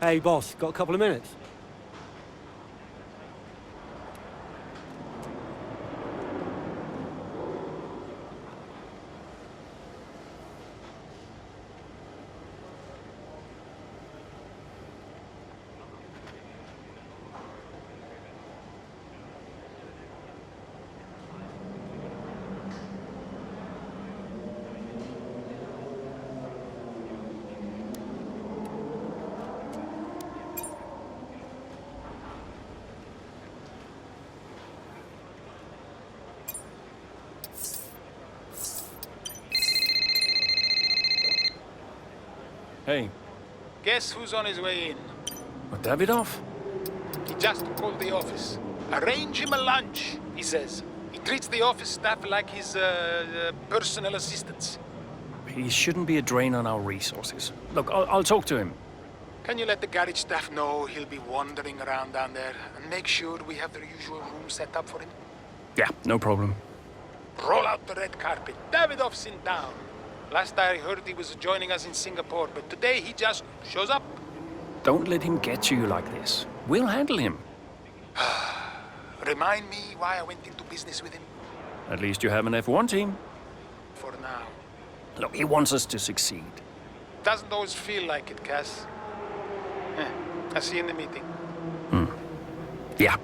Hey, boss, got a couple of minutes? Hey, Guess who's on his way in? Davidoff? He just called the office. Arrange him a lunch, he says. He treats the office staff like his personal assistants. He shouldn't be a drain on our resources. Look, I'll talk to him. Can you let the garage staff know he'll be wandering around down there and make sure we have the usual room set up for him? Yeah, no problem. Roll out the red carpet. Davidoff's in town. Last I heard he was joining us in Singapore, but today he just shows up. Don't let him get to you like this. We'll handle him. Remind me why I went into business with him? At least you have an F1 team. For now. Look, he wants us to succeed. Doesn't always feel like it, Cass. I'll see you in the meeting. Yeah.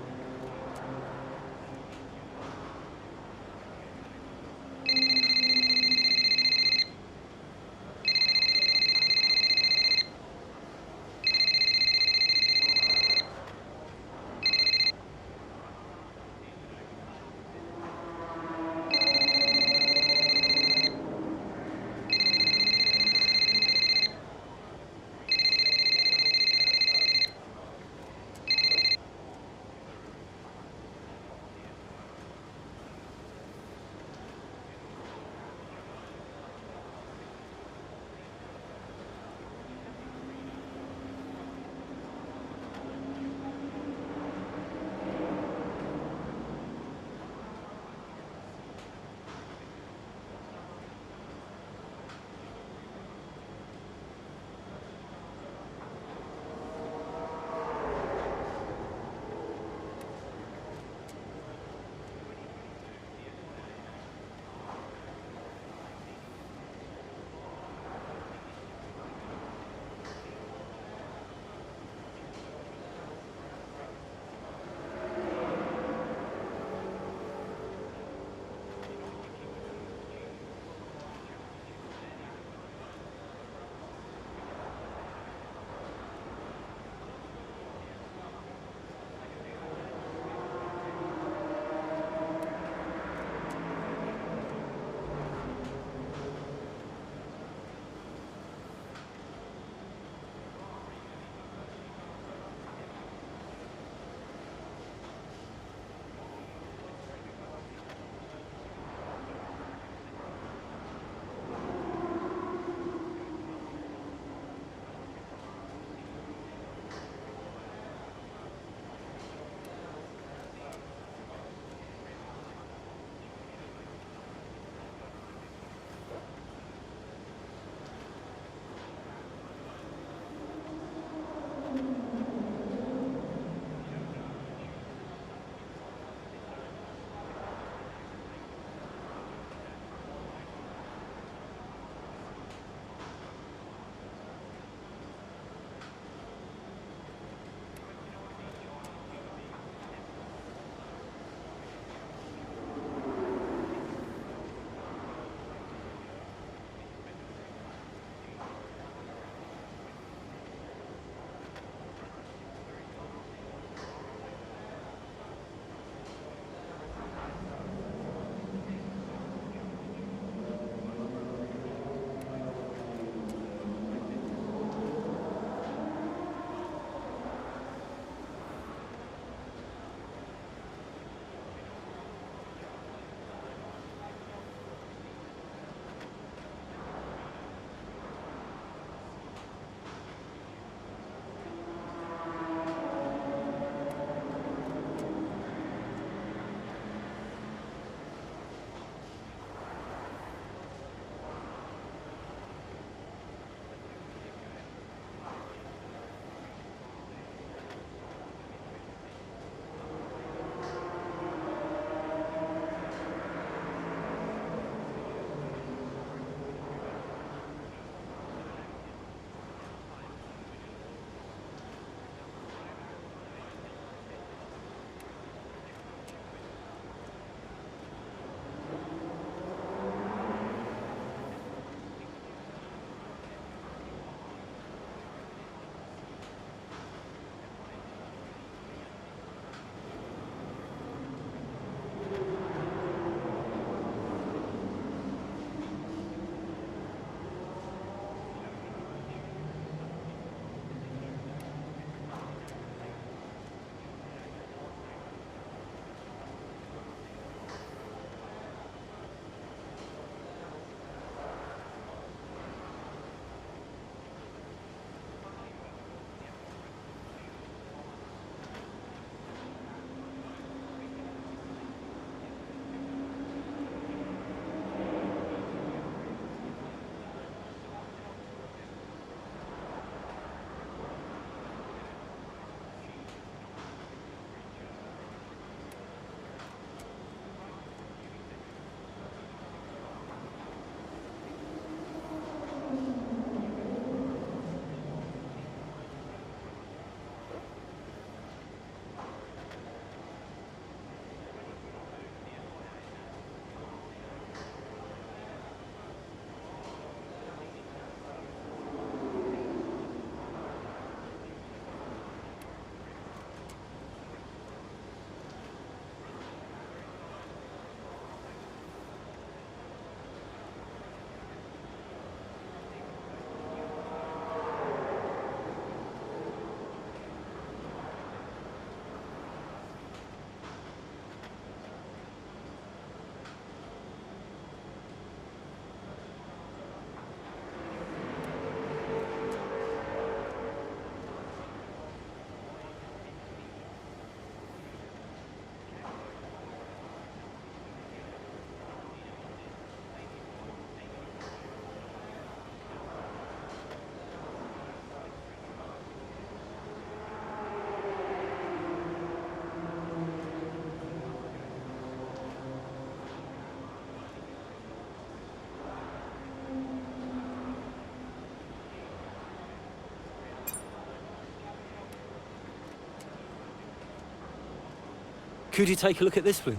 Could you take a look at this, please?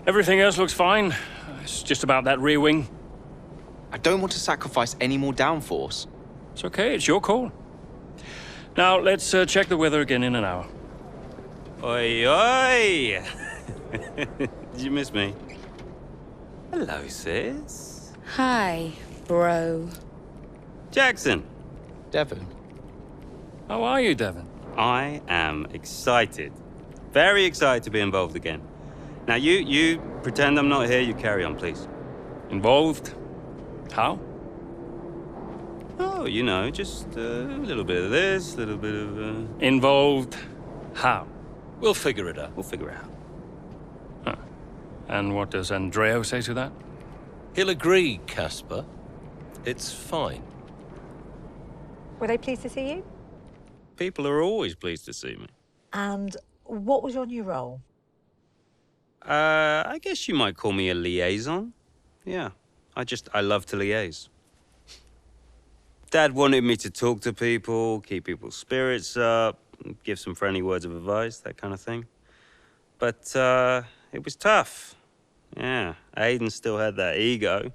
Everything else looks fine. It's just about that rear wing. I don't want to sacrifice any more downforce. It's okay, it's your call. Now, let's check the weather again in an hour. Oi, oi! Did you miss me? Hello, sis. Hi, bro. Jackson, Devon, How are you, Devon? I am excited. Very excited to be involved again. Now, you pretend I'm not here, you carry on, please. Involved? How? Oh, you know, just a little bit of this, a little bit of... Involved? How? We'll figure it out. We'll figure it out. Huh. And what does Andreo say to that? He'll agree, Casper. It's fine. Were they pleased to see you? People are always pleased to see me. And what was your new role? I guess you might call me a liaison. Yeah, I love to liaise. Dad wanted me to talk to people, keep people's spirits up, give some friendly words of advice, that kind of thing. But it was tough. Yeah, Aiden still had that ego.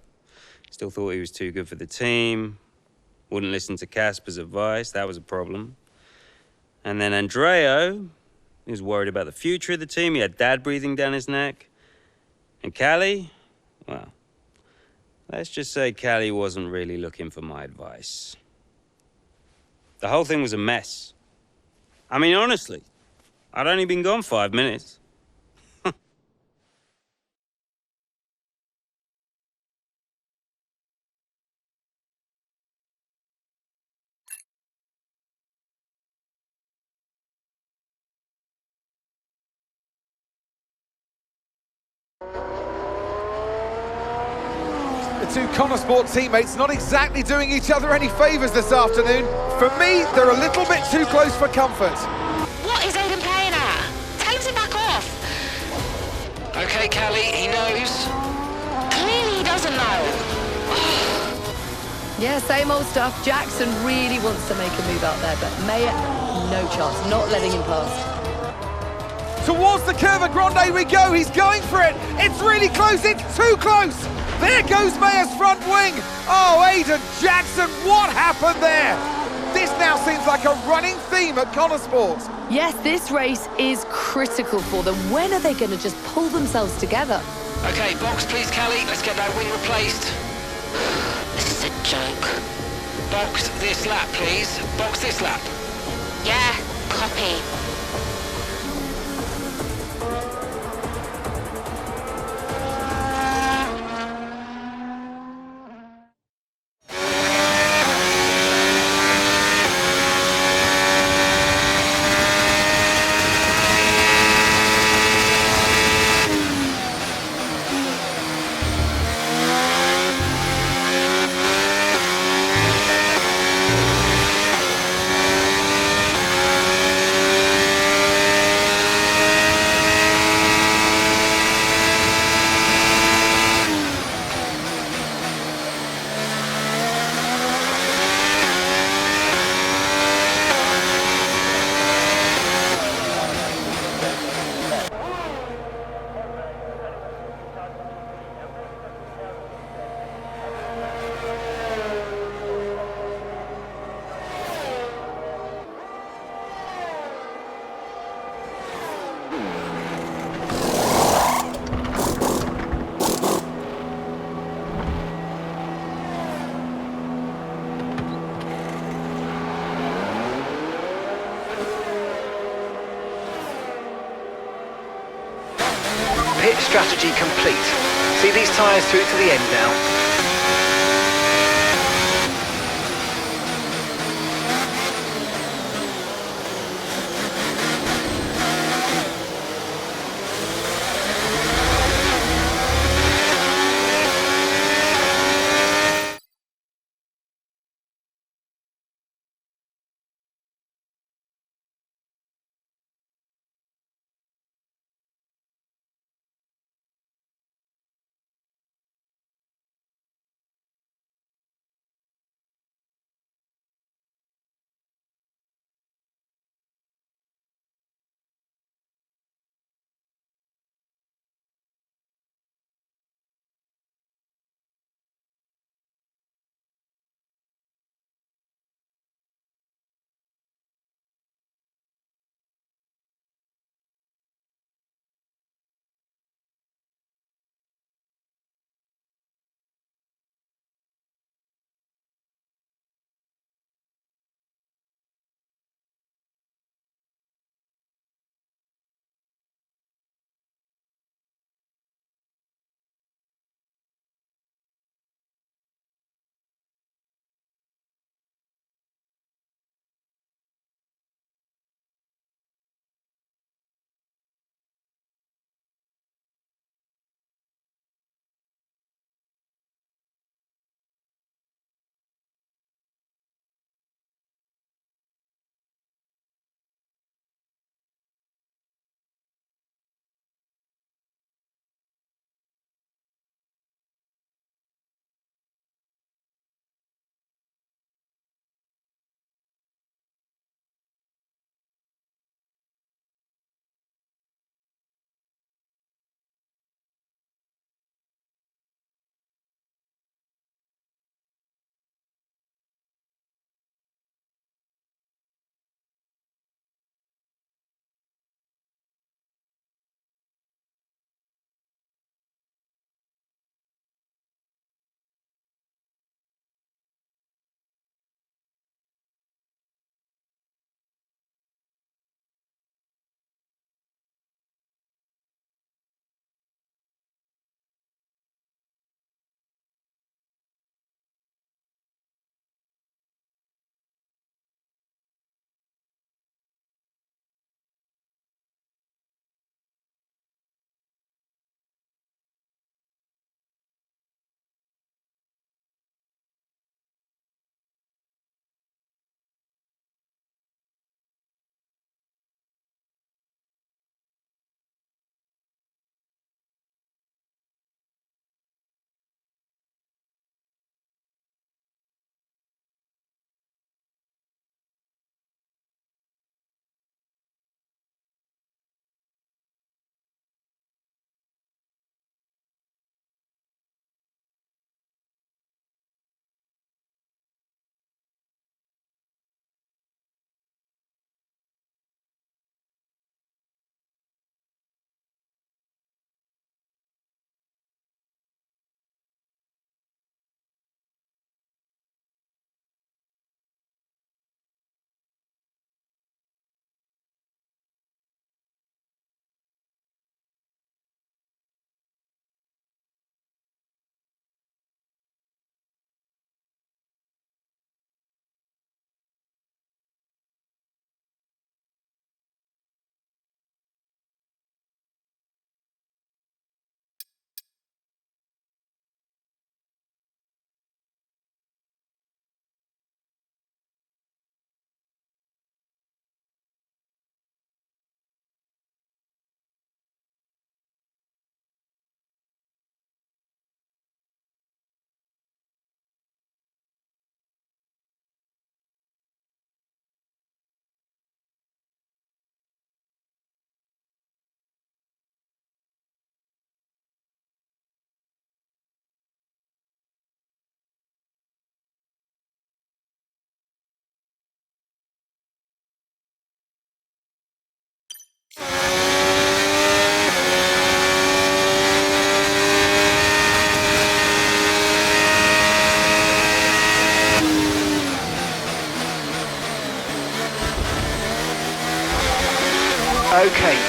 Still thought he was too good for the team. Wouldn't listen to Casper's advice, that was a problem. And then Andreo, he was worried about the future of the team. He had Dad breathing down his neck. And Callie, well, let's just say Callie wasn't really looking for my advice. The whole thing was a mess. I mean, honestly, I'd only been gone 5 minutes. The two Connor Sport teammates not exactly doing each other any favours this afternoon. For me, they're a little bit too close for comfort. What is Aiden playing at? Tell him to back off. Okay, Callie, he knows. Clearly he doesn't know. Yeah, same old stuff. Jackson really wants to make a move out there, but Mayer, no chance, not letting him past. Towards the Curva Grande we go. He's going for it. It's really close. It's too close. There goes Mayer's front wing. Oh, Aiden Jackson, what happened there? This now seems like a running theme at Connor Sports. Yes, this race is critical for them. When are they going to just pull themselves together? Okay, box please, Callie. Let's get that wing replaced. This is a joke. Box this lap, please. Box this lap. Yeah, copy. Pit strategy complete. See these tyres through to the end now.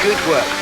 Good work.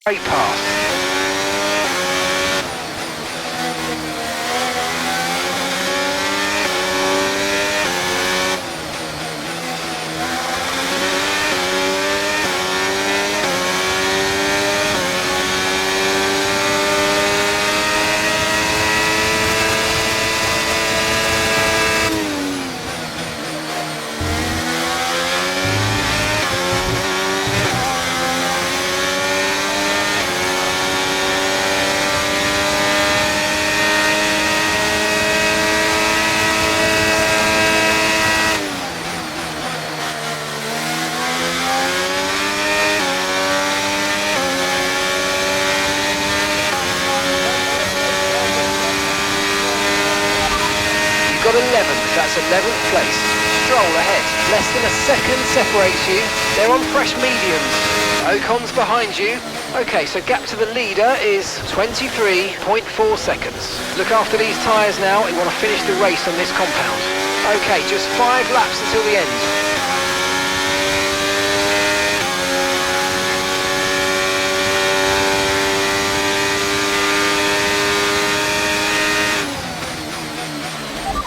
Great pass. Got 11th, that's 11th place. Stroll ahead, less than a second separates you. They're on fresh mediums. Ocon's behind you. Okay, so gap to the leader is 23.4 seconds. Look after these tyres now, you want to finish the race on this compound. Okay, just 5 laps until the end.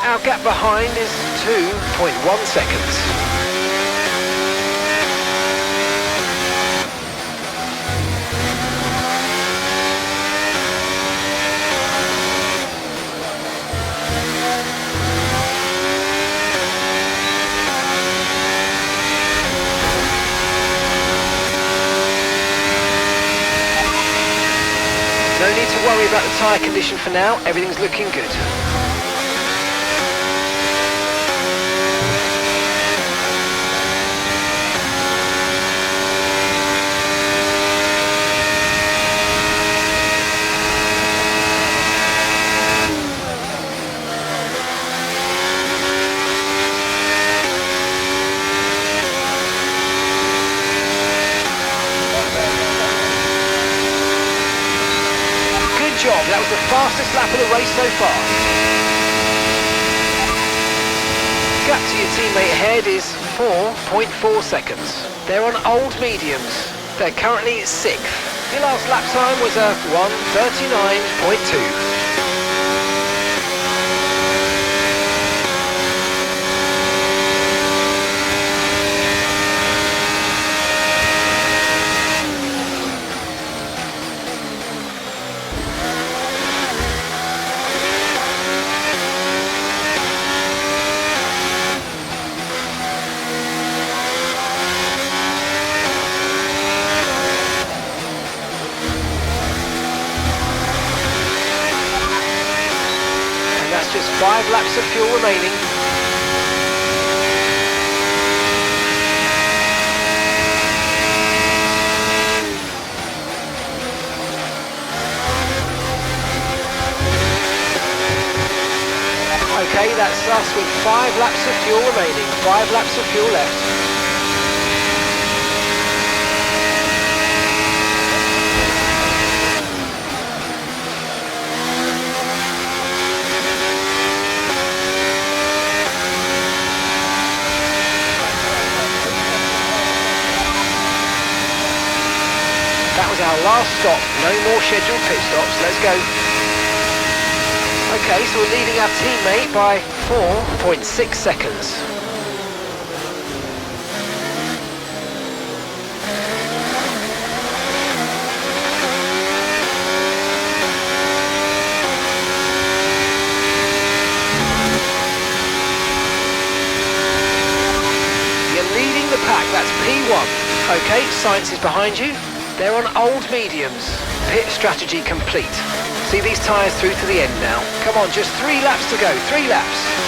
Our gap behind is 2.1 seconds. No need to worry about the tyre condition for now, everything's looking good. Job. That was the fastest lap of the race so far. Gap to your teammate ahead is 4.4 seconds. They're on old mediums. They're currently 6th. Your last lap time was a 1:39.2. Just 5 laps of fuel remaining. Okay, that's us with 5 laps of fuel remaining. 5 laps of fuel left. our last stop. No more scheduled pit stops. Let's go. Okay, so we're leading our teammate by 4.6 seconds. That's P1. Okay, Science is behind you. They're on old mediums. Pit strategy complete. See these tyres through to the end now. Come on, just 3 laps to go. 3 laps.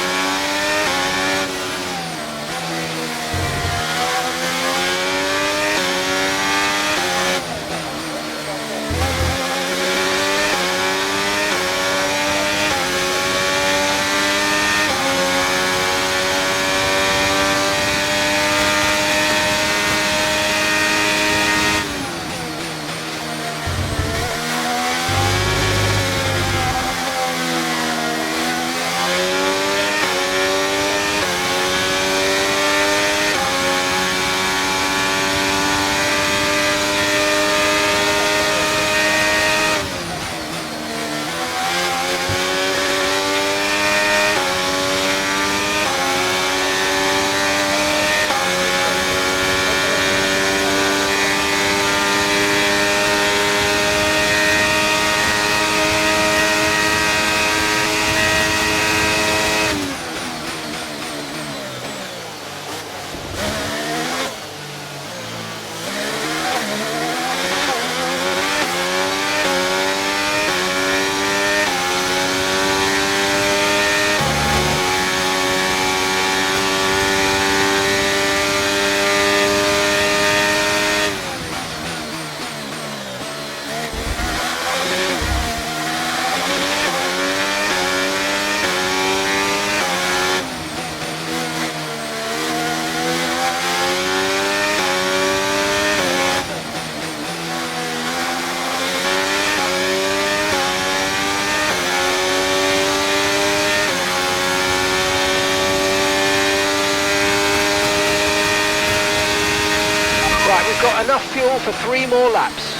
We've got enough fuel for 3 more laps.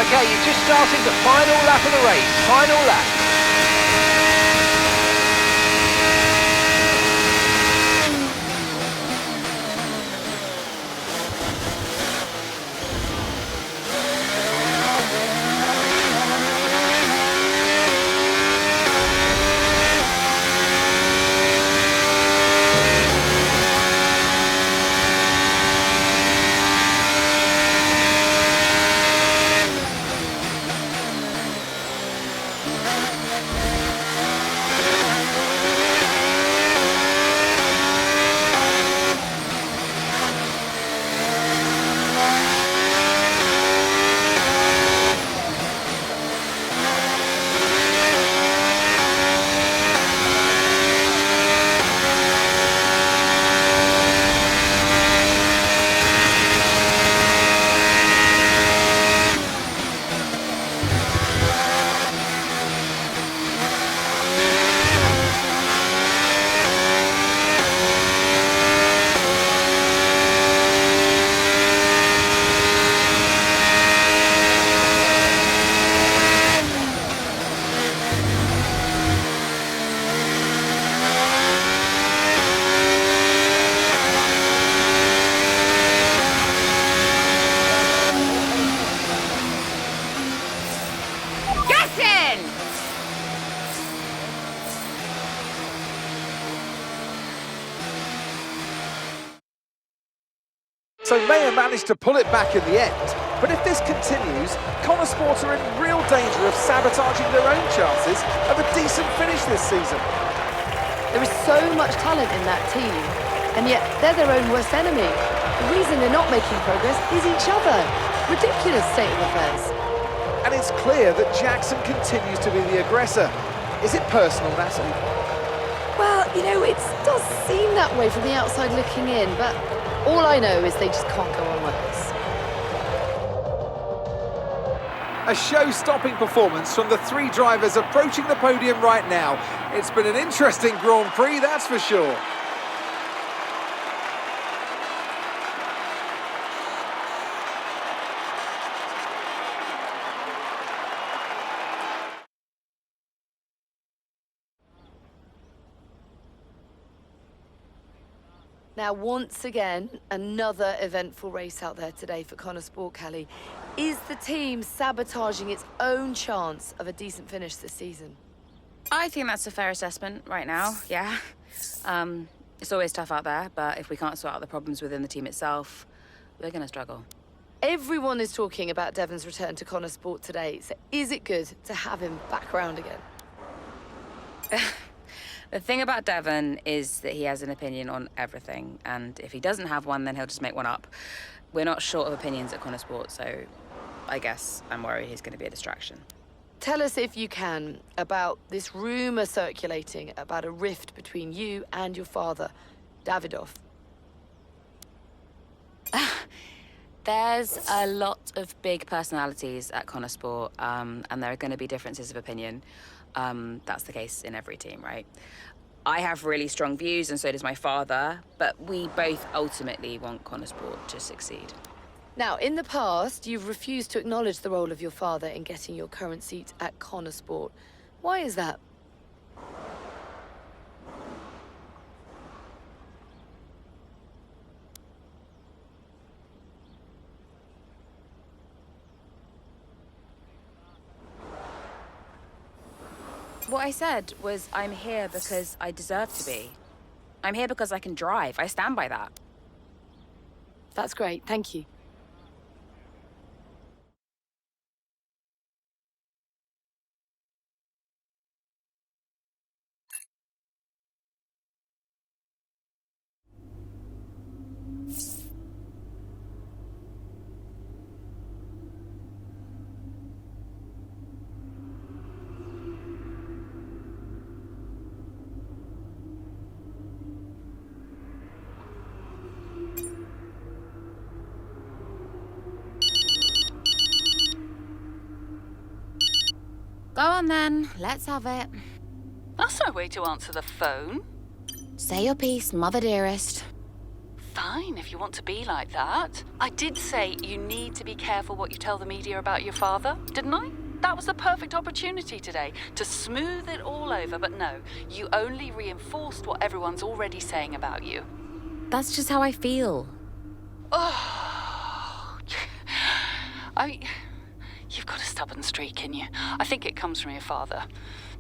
Okay, you've just started the final lap of the race. Final lap. So Mayer managed to pull it back in the end, but if this continues, Connor Sport are in real danger of sabotaging their own chances of a decent finish this season. There is so much talent in that team, and yet they're their own worst enemy. The reason they're not making progress is each other. Ridiculous state of affairs. and it's clear that Jackson continues to be the aggressor. Is it personal, Natalie? Well, you know, it does seem that way from the outside looking in, but all I know is they just can't go on like this. A show-stopping performance from the three drivers approaching the podium right now. It's been an interesting Grand Prix, that's for sure. Now, once again, another eventful race out there today for Connor Sport, Callie. Is the team sabotaging its own chance of a decent finish this season? I think that's a fair assessment right now, yeah. It's always tough out there, but if we can't sort out the problems within the team itself, we're going to struggle. Everyone is talking about Devon's return to Connor Sport today, so is it good to have him back around again? The thing about Devon is that he has an opinion on everything, and if he doesn't have one, then he'll just make one up. We're not short of opinions at Connor Sport, so I guess I'm worried he's going to be a distraction. Tell us, if you can, about this rumour circulating about a rift between you and your father, Davidoff. There's a lot of big personalities at Connor Sport, and there are going to be differences of opinion. That's the case in every team, right? I have really strong views, and so does my father, but we both ultimately want Connor Sport to succeed. Now, in the past, you've refused to acknowledge the role of your father in getting your current seat at Connor Sport. Why is that? What I said was I'm here because I deserve to be. I'm here because I can drive. I stand by that. That's great, thank you. Go on then, let's have it. That's no way to answer the phone. Say your piece, mother dearest. Fine, if you want to be like that. I did say you need to be careful what you tell the media about your father, didn't I? That was the perfect opportunity today to smooth it all over, but no, you only reinforced what everyone's already saying about you. That's just how I feel. Oh, you've got a stubborn streak in you. I think it comes from your father.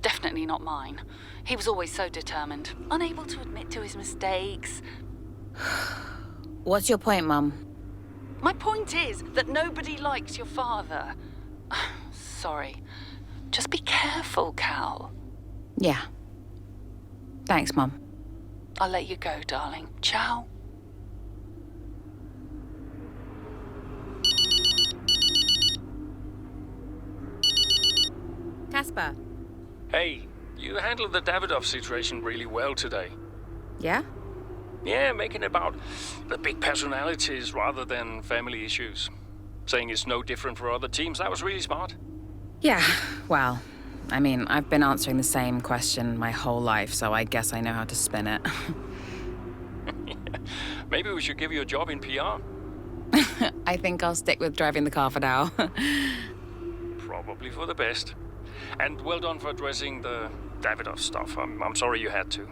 Definitely not mine. He was always so determined, unable to admit to his mistakes. What's your point, Mum? My point is that nobody likes your father. Sorry. Just be careful, Cal. Yeah. Thanks, Mum. I'll let you go, darling. Ciao. Casper. Hey, you handled the Davidoff situation really well today. Yeah? Yeah, making it about the big personalities rather than family issues. Saying it's no different for other teams, that was really smart. Yeah, well, I mean, I've been answering the same question my whole life, so I guess I know how to spin it. Yeah. Maybe we should give you a job in PR. I think I'll stick with driving the car for now. Probably for the best. And well done for addressing the Davidoff stuff. I'm sorry you had to.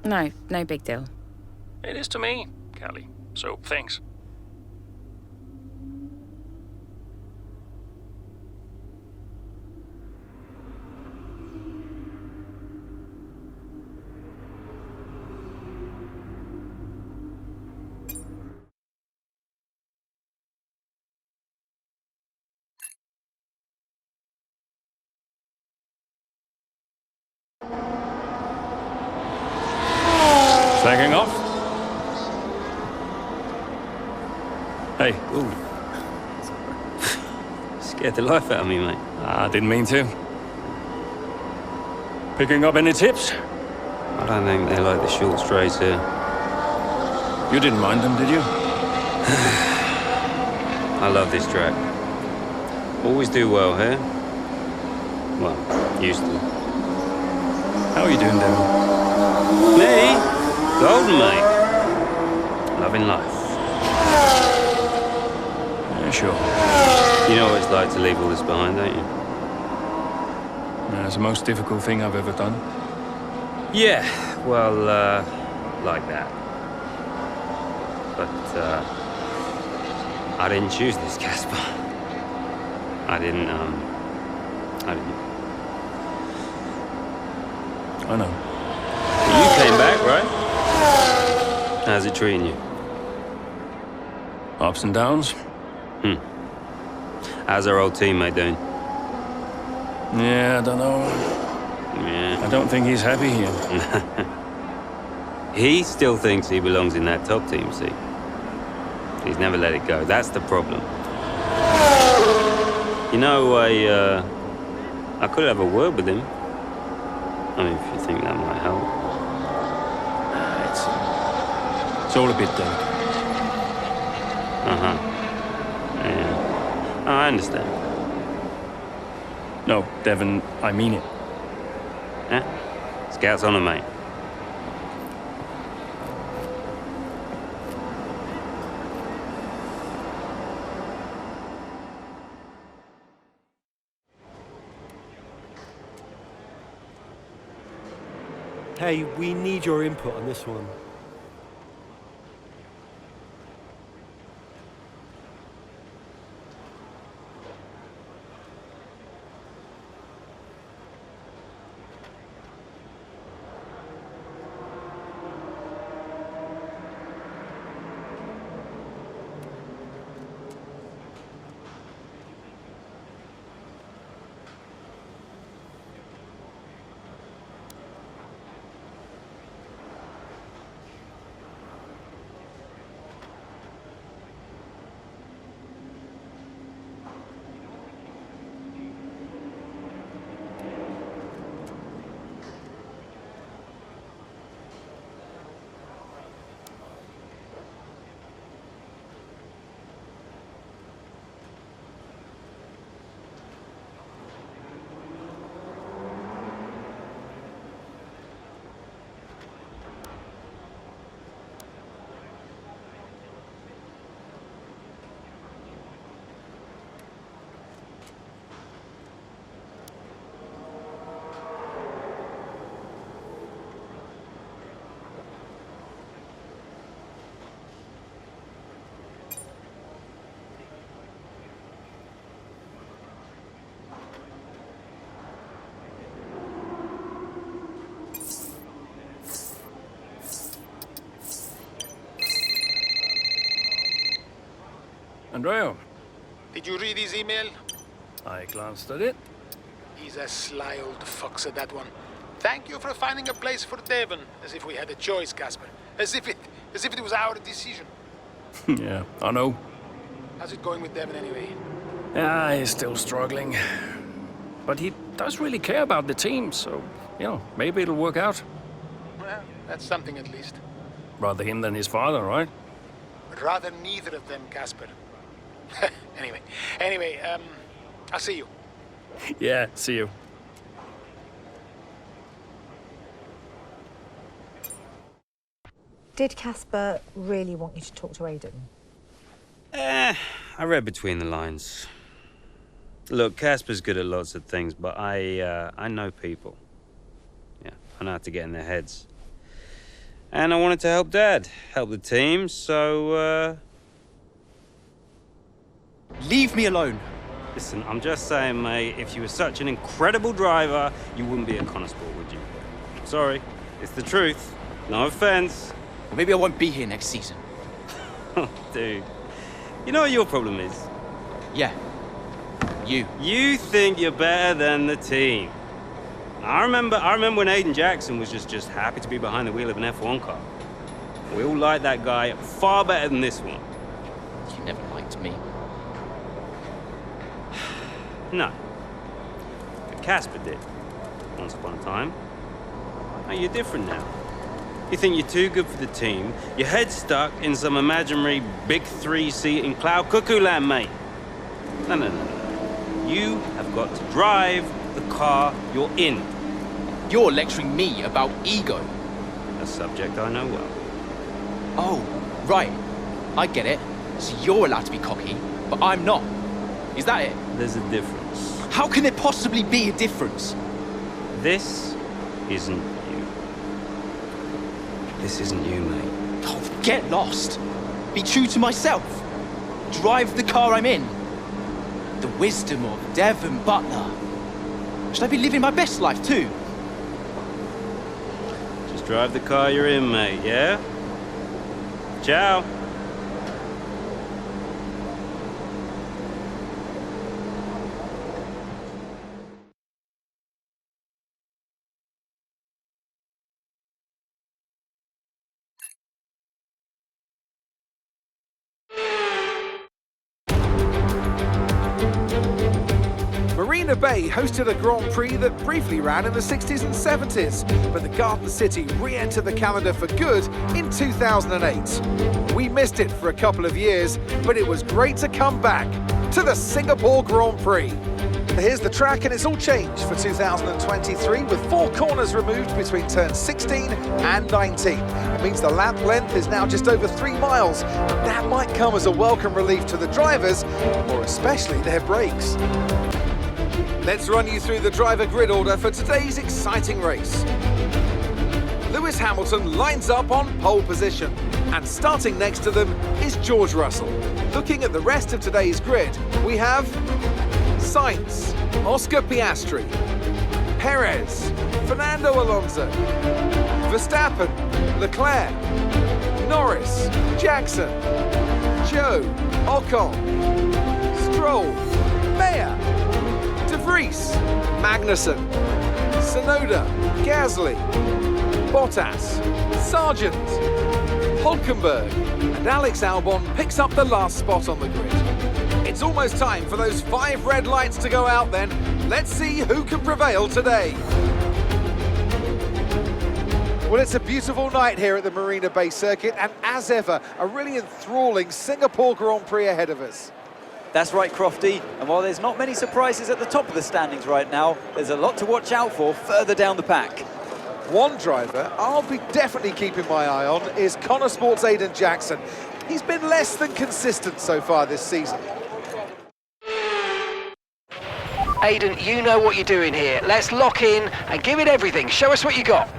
No big deal. It is to me, Callie. So, thanks. Taking off. Hey, ooh. Scared the life out of me, mate. I didn't mean to. Picking up any tips? I don't think they like the short straights here. You didn't mind them, did you? I love this track. Always do well here. Well, used to. How are you doing, Devon? Me? Golden, mate. Loving life. Yeah, sure. You know what it's like to leave all this behind, don't you? Yeah, it's the most difficult thing I've ever done. Yeah, well, like that. But, I didn't choose this, Casper. I didn't. I know. You came back, right? How's it treating you? Ups and downs. How's our old teammate doing? Yeah, I don't know. Yeah. I don't think he's happy here. He still thinks he belongs in that top team, see? He's never let it go. That's the problem. You know, I could have a word with him. I mean, if you think that might help. It's all a bit delicate. Yeah. I understand. No, Devon, I mean it. Yeah? Scout's on him, mate. Hey, we need your input on this one. Andrea, Did you read his email? I glanced at it. He's a sly old fox at that one. Thank you for finding a place for Devon, as if we had a choice, Casper. As if it was our decision. Yeah, I know. How's it going with Devon anyway? Yeah, he's still struggling. But he does really care about the team, so, maybe it'll work out. Well, that's something at least. Rather him than his father, right? Rather neither of them, Casper. Anyway, I'll see you. Yeah, see you. Did Casper really want you to talk to Aidan? I read between the lines. Look, Casper's good at lots of things, but I know people. Yeah, I know how to get in their heads. And I wanted to help Dad, help the team, so, Leave me alone. Listen, I'm just saying, mate, if you were such an incredible driver, you wouldn't be at Connosport, would you? Sorry, it's the truth. No offense. Well, maybe I won't be here next season. Dude, you know what your problem is? Yeah. You think you're better than the team. I remember when Aiden Jackson was just happy to be behind the wheel of an F1 car. We all like that guy far better than this one. You never liked me. No. But Casper did, once upon a time. Oh, you're different now. You think you're too good for the team. Your head's stuck in some imaginary big three-seat in cloud cuckoo land, mate. No, no, no, no. You have got to drive the car you're in. You're lecturing me about ego. A subject I know well. Oh, right. I get it. So you're allowed to be cocky, but I'm not. Is that it? There's a difference. How can there possibly be a difference? This isn't you. This isn't you, mate. Oh, get lost. Be true to myself. Drive the car I'm in. The wisdom of Devon Butler. Should I be living my best life too? Just drive the car you're in, mate, yeah? Ciao. Marina Bay hosted a Grand Prix that briefly ran in the 60s and 70s, but the Garden City re-entered the calendar for good in 2008. We missed it for a couple of years, but it was great to come back to the Singapore Grand Prix. Here's the track, and it's all changed for 2023 with 4 corners removed between turns 16 and 19. It means the lap length is now just over 3 miles. That might come as a welcome relief to the drivers, or especially their brakes. Let's run you through the driver grid order for today's exciting race. Lewis Hamilton lines up on pole position, and starting next to them is George Russell. Looking at the rest of today's grid, we have Sainz, Oscar Piastri, Perez, Fernando Alonso, Verstappen, Leclerc, Norris, Jackson, Joe, Ocon, Stroll, Mayer, De Vries, Magnussen, Tsunoda, Gasly, Bottas, Sargent, Hulkenberg, and Alex Albon picks up the last spot on the grid. It's almost time for those 5 red lights to go out then. Let's see who can prevail today. Well, it's a beautiful night here at the Marina Bay Circuit, and as ever, a really enthralling Singapore Grand Prix ahead of us. That's right, Crofty, and while there's not many surprises at the top of the standings right now, there's a lot to watch out for further down the pack. One driver I'll be definitely keeping my eye on is Connor Sports' Aiden Jackson. He's been less than consistent so far this season. Aiden, you know what you're doing here. Let's lock in and give it everything. Show us what you got.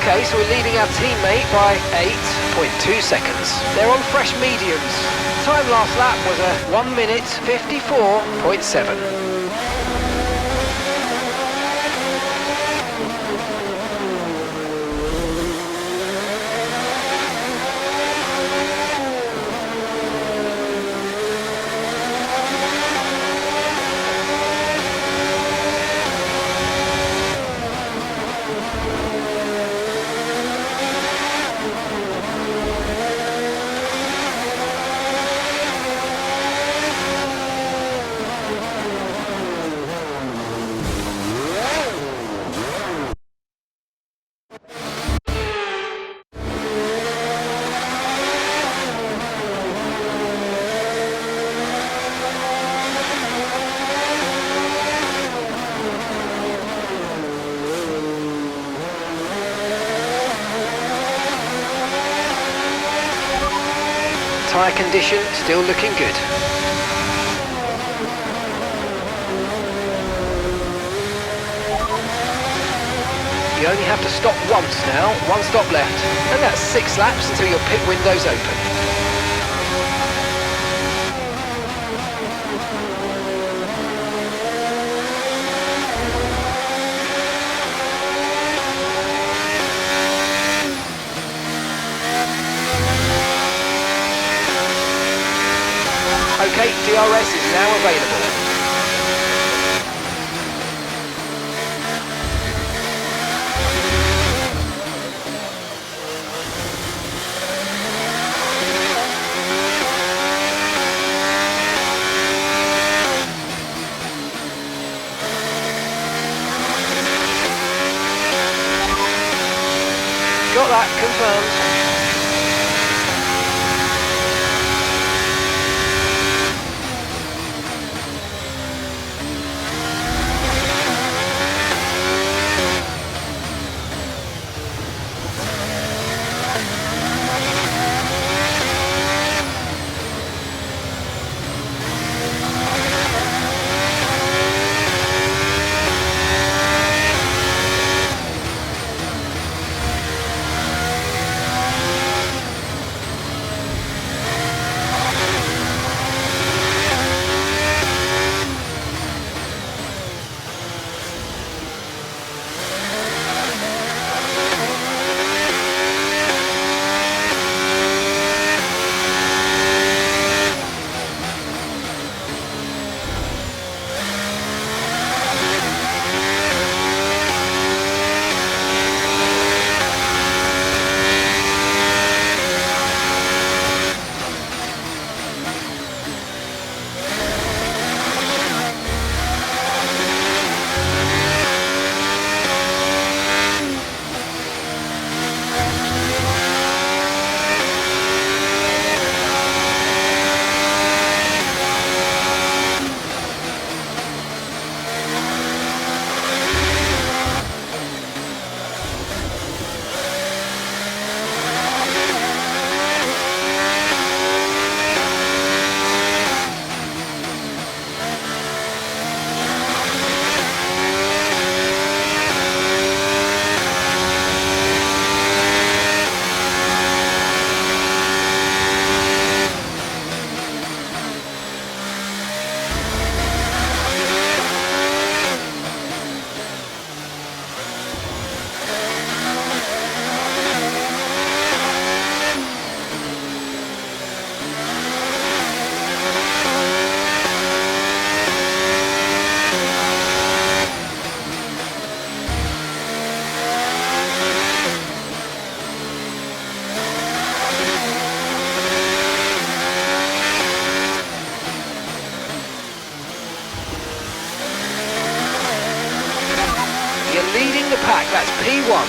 Okay, so we're leading our teammate by 8.2 seconds. They're on fresh mediums. Time last lap was a 1 minute 54.7. Tyre condition still looking good. You only have to stop once now, one stop left, and that's 6 laps until your pit window's open. Okay, DRS is now available. Got that confirmed. Leading the pack, that's P1.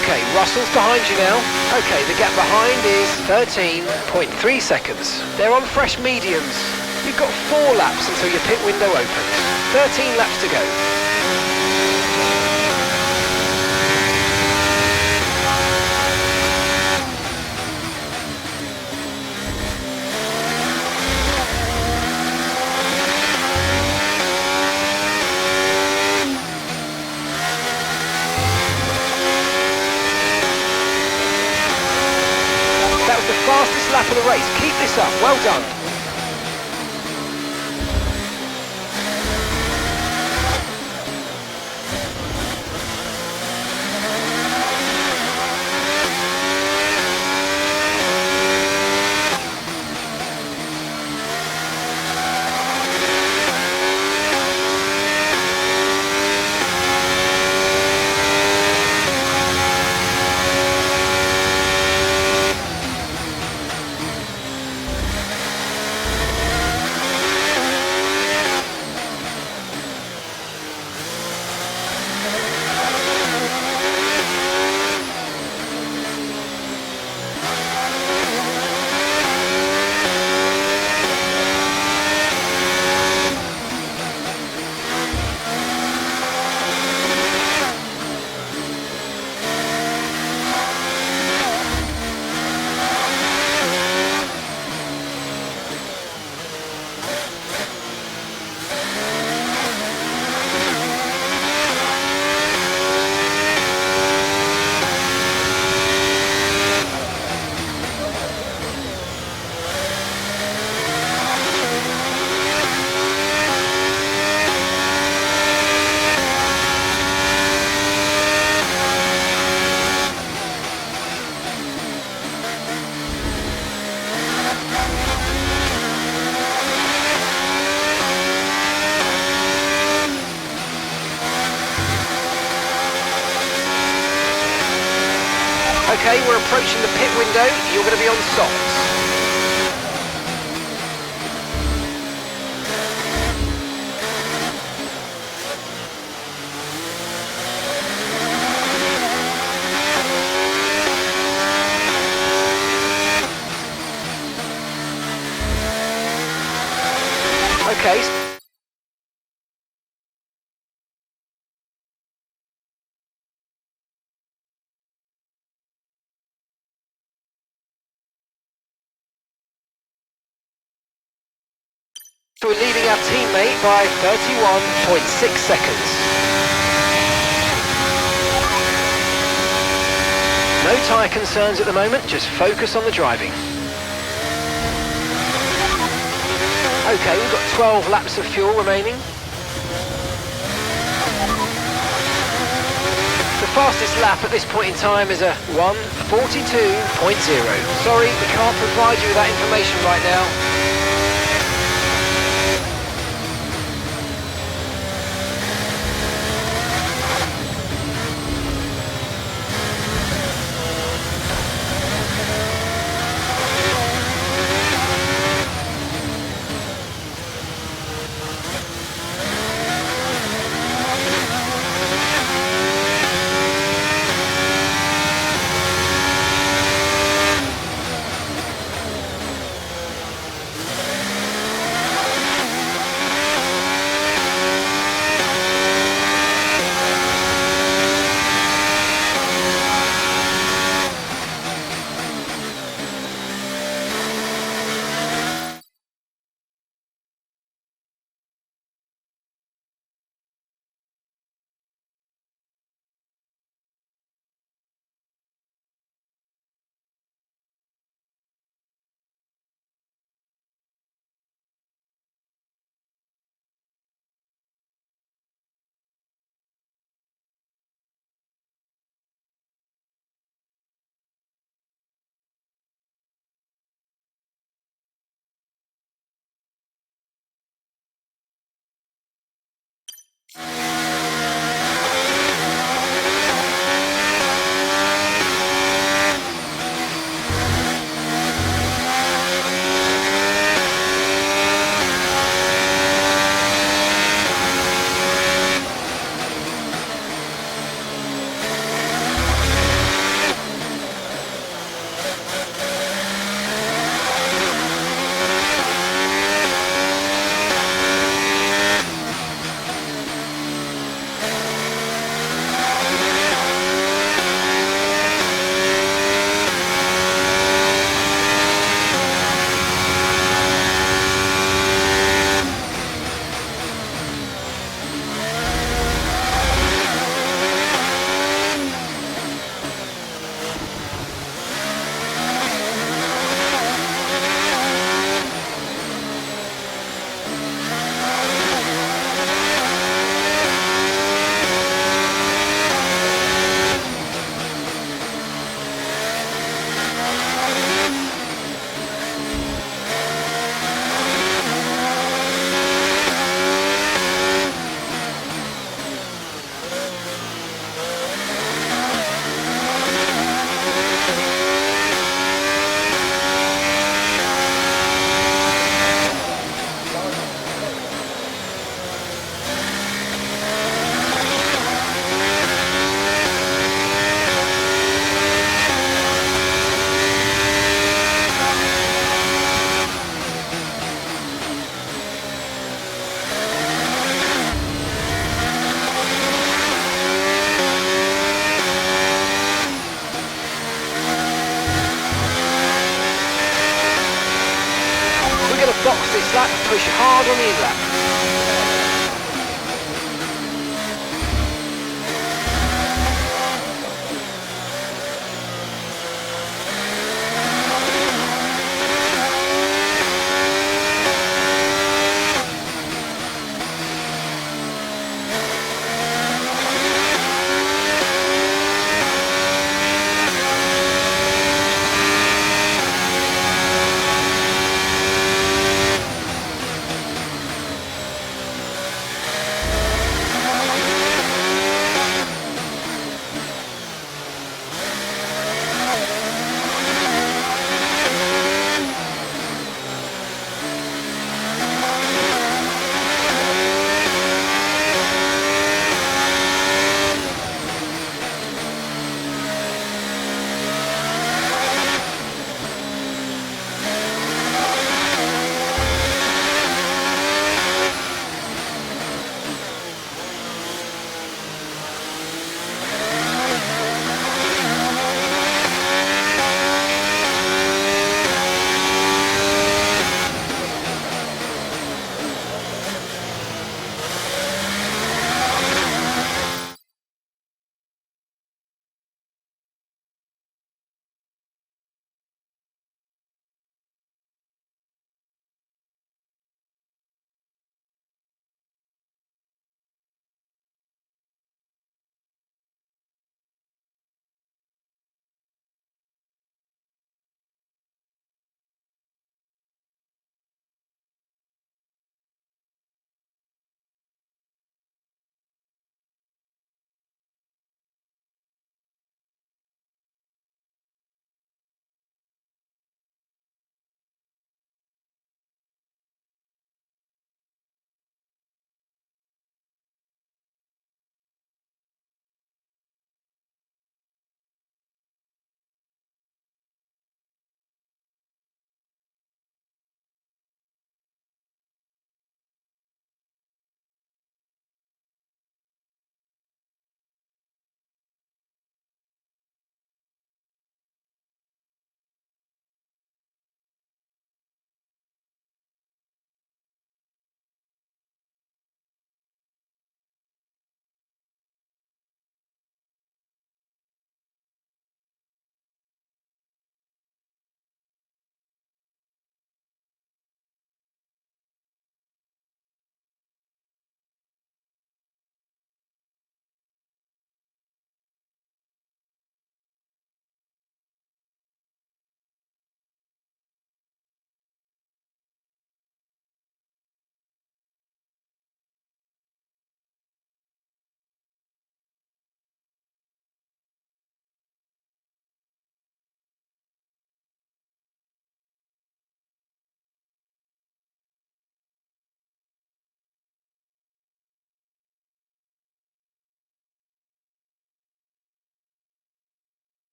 Okay, Russell's behind you now. Okay, the gap behind is 13.3 seconds. They're on fresh mediums. You've got 4 laps until your pit window opens. 13 laps to go. lap of the race. Keep this up. Well done. Okay, we're approaching the pit window. You're going to be on softs. Okay. So we're leading our teammate by 31.6 seconds. No tyre concerns at the moment, just focus on the driving. Okay, we've got 12 laps of fuel remaining. The fastest lap at this point in time is a 1:42.0. Sorry, we can't provide you with that information right now. outlap, push hard on the inlap.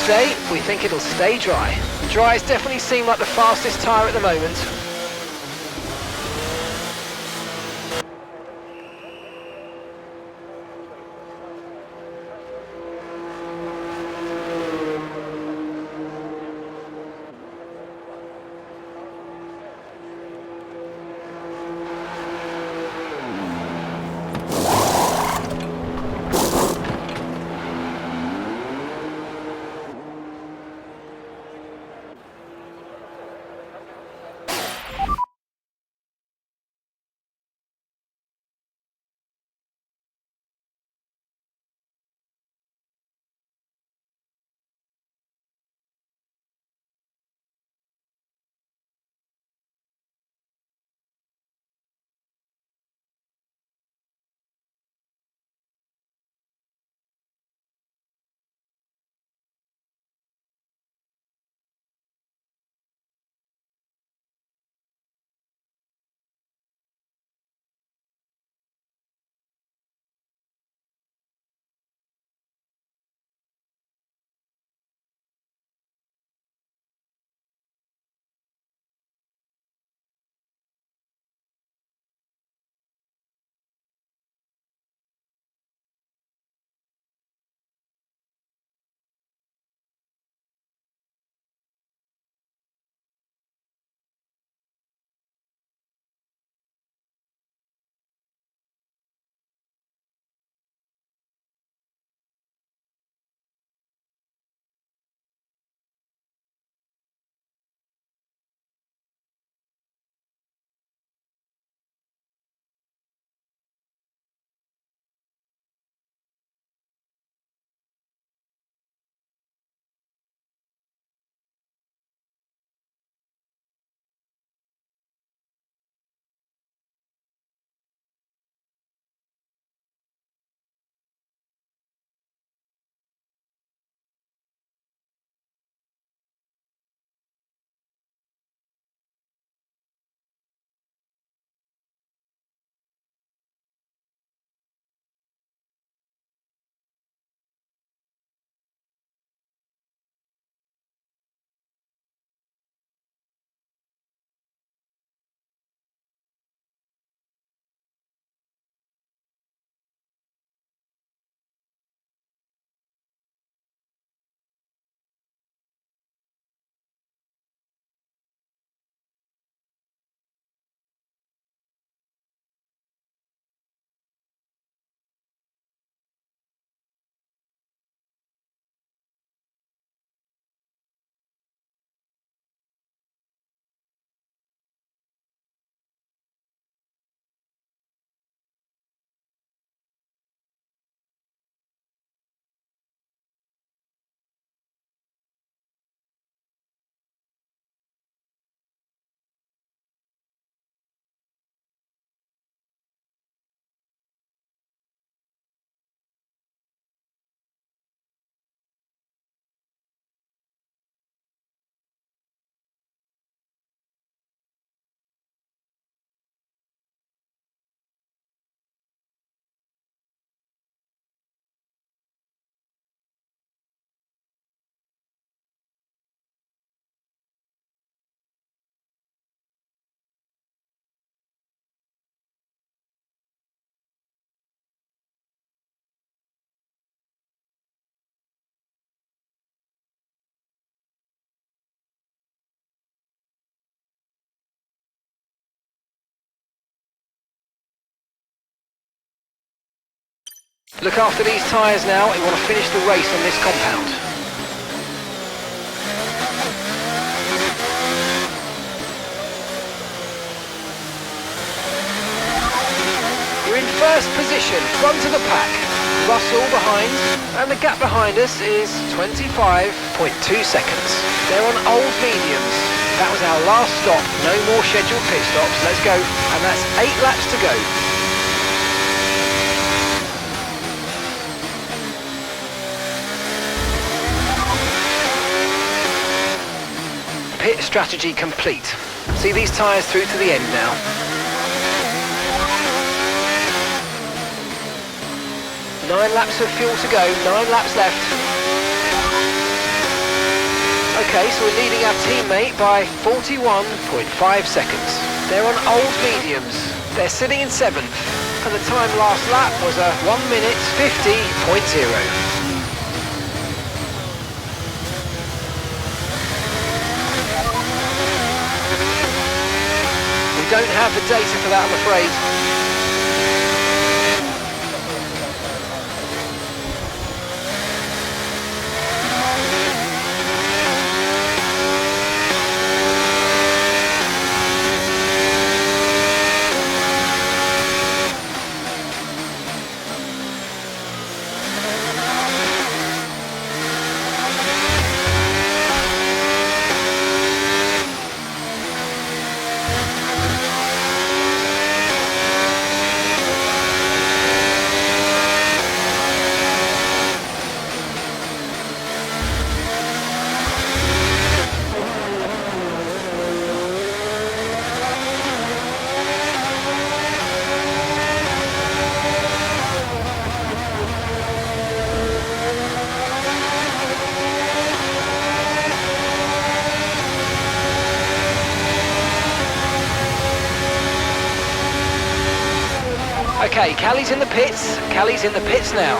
today, we think it'll stay dry. Dry's definitely seemed like the fastest tyre at the moment. Look after these tyres now, we want to finish the race on this compound. You're in first position, front of the pack. Russell behind, and the gap behind us is 25.2 seconds. They're on old mediums. That was our last stop, no more scheduled pit stops. Let's go, and that's 8 laps to go. Pit strategy complete. See these tyres through to the end now. Nine laps of fuel to go, 9 laps left. Okay, so we're leading our teammate by 41.5 seconds. They're on old mediums. They're sitting in 7th, and the time last lap was a 1 minute 50.0. We don't have the data for that, I'm afraid. Okay, Callie's in the pits. Callie's in the pits now.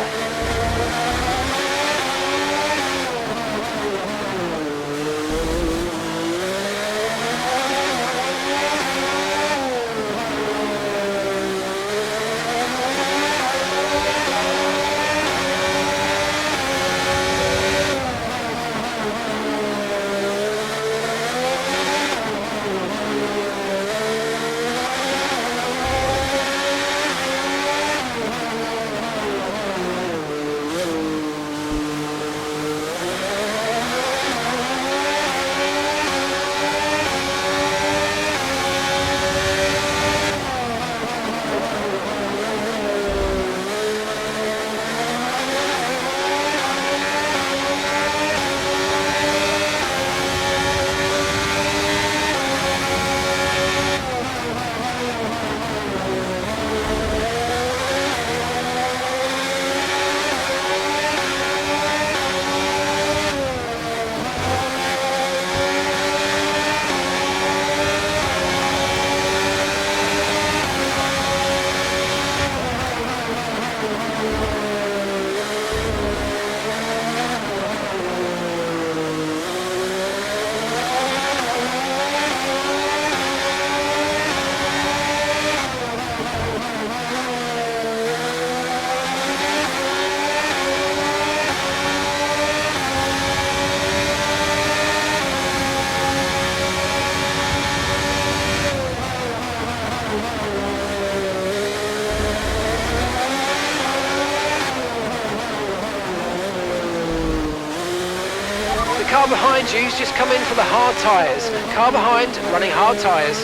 Car behind you's just come in for the hard tyres. Car behind, running hard tyres.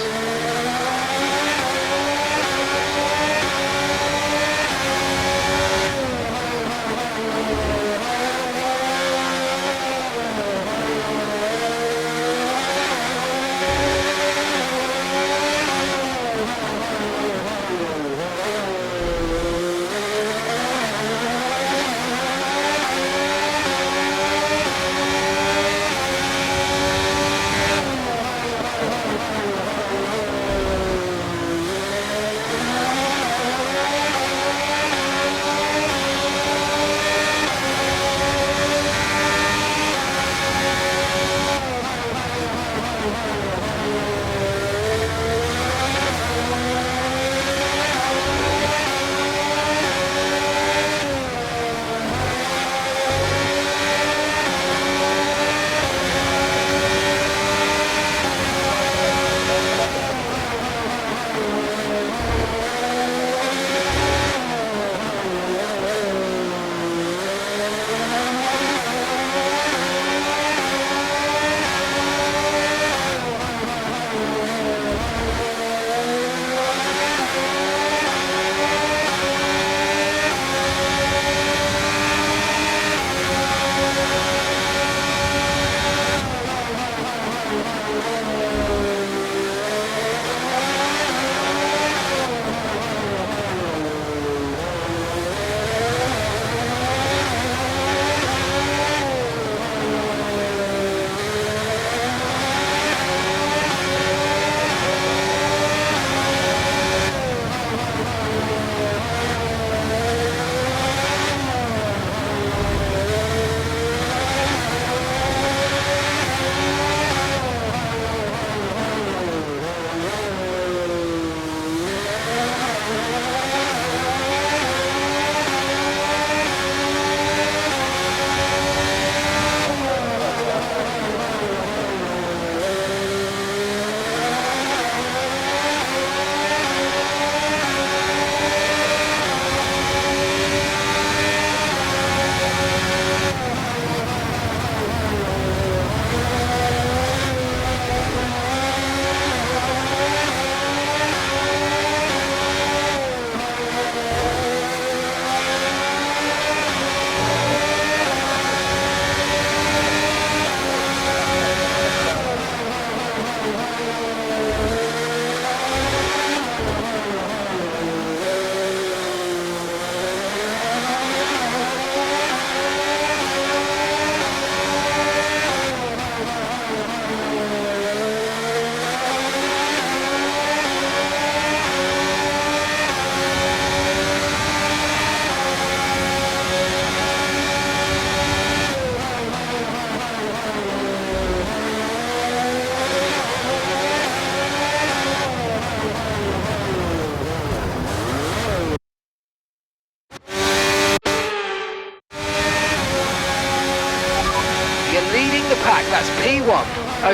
pack, that's P1.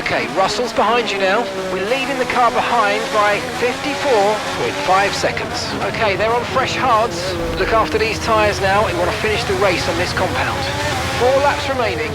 Okay, Russell's behind you now. We're leading the car behind by 54.5 seconds. Okay, they're on fresh hards. Look after these tyres now. We want to finish the race on this compound. 4 laps remaining.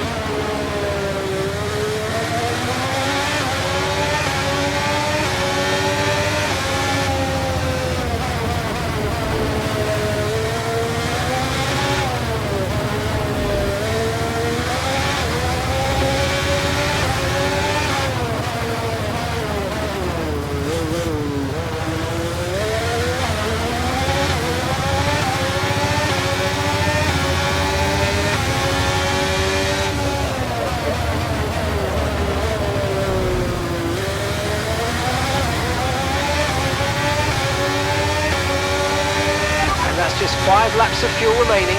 Just 5 laps of fuel remaining.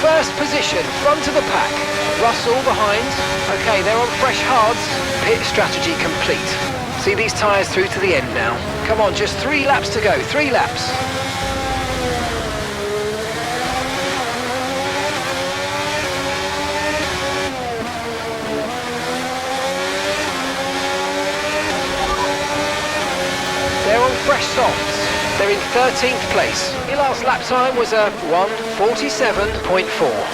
First position, front of the pack. Russell behind. Okay, they're on fresh hards. Pit strategy complete. See these tyres through to the end now. Come on, just 3 laps to go. 3 laps. They're on fresh softs. They're in 13th place. Your last lap time was a 1:47.4.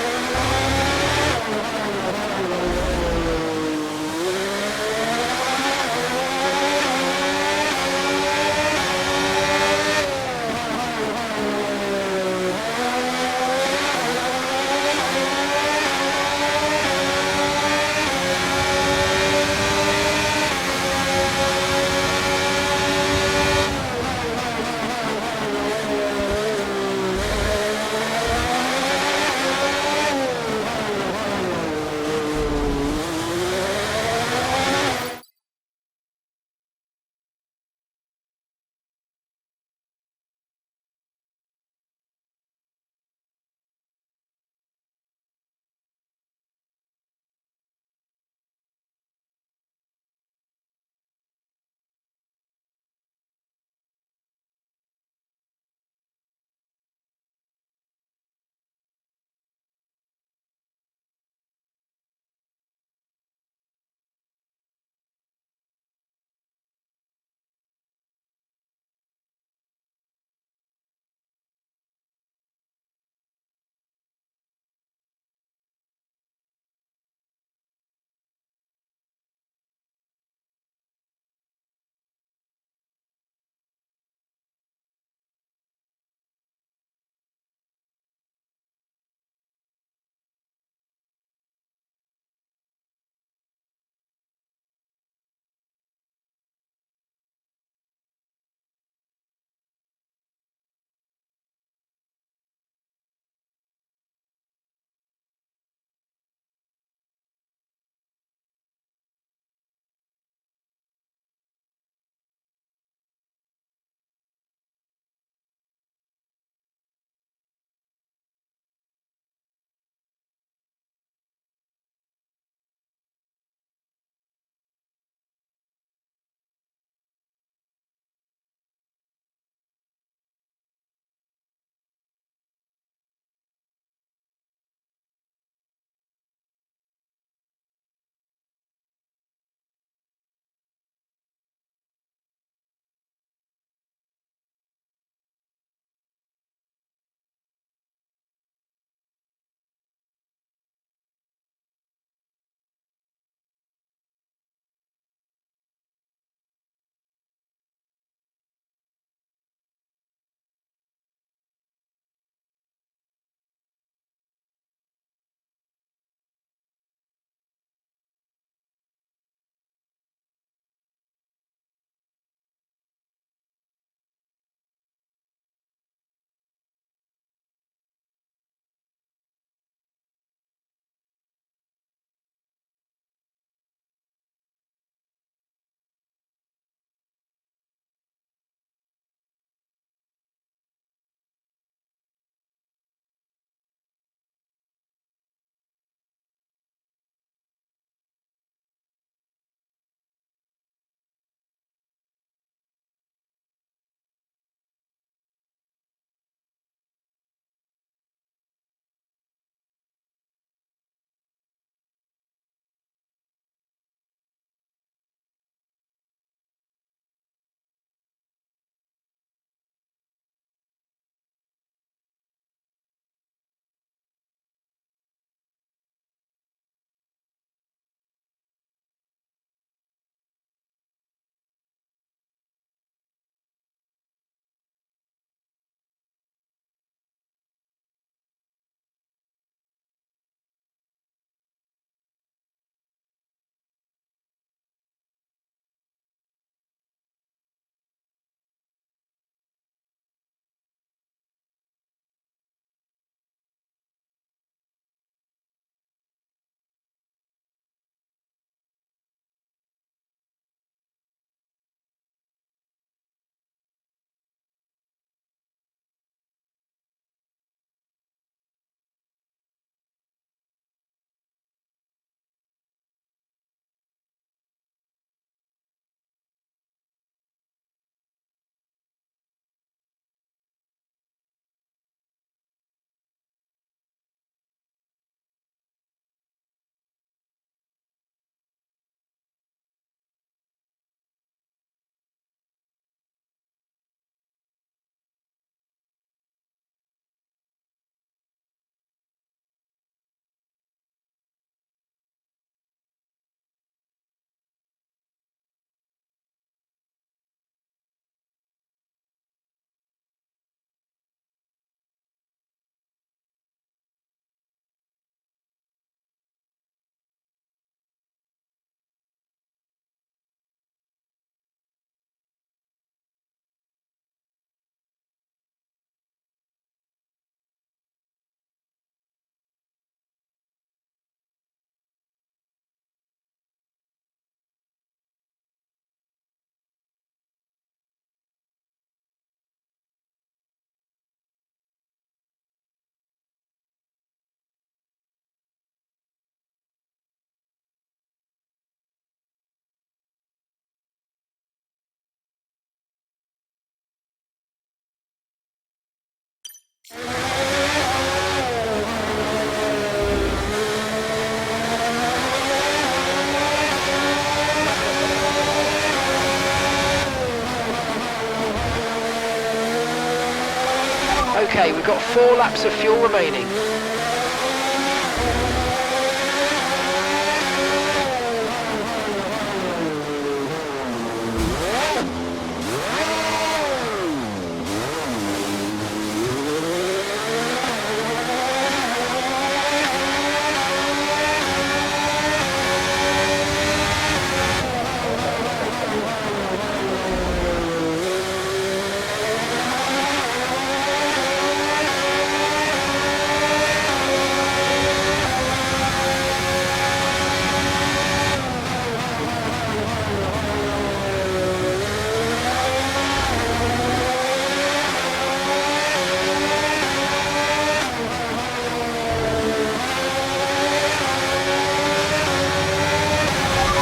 Okay, we've got 4 laps of fuel remaining.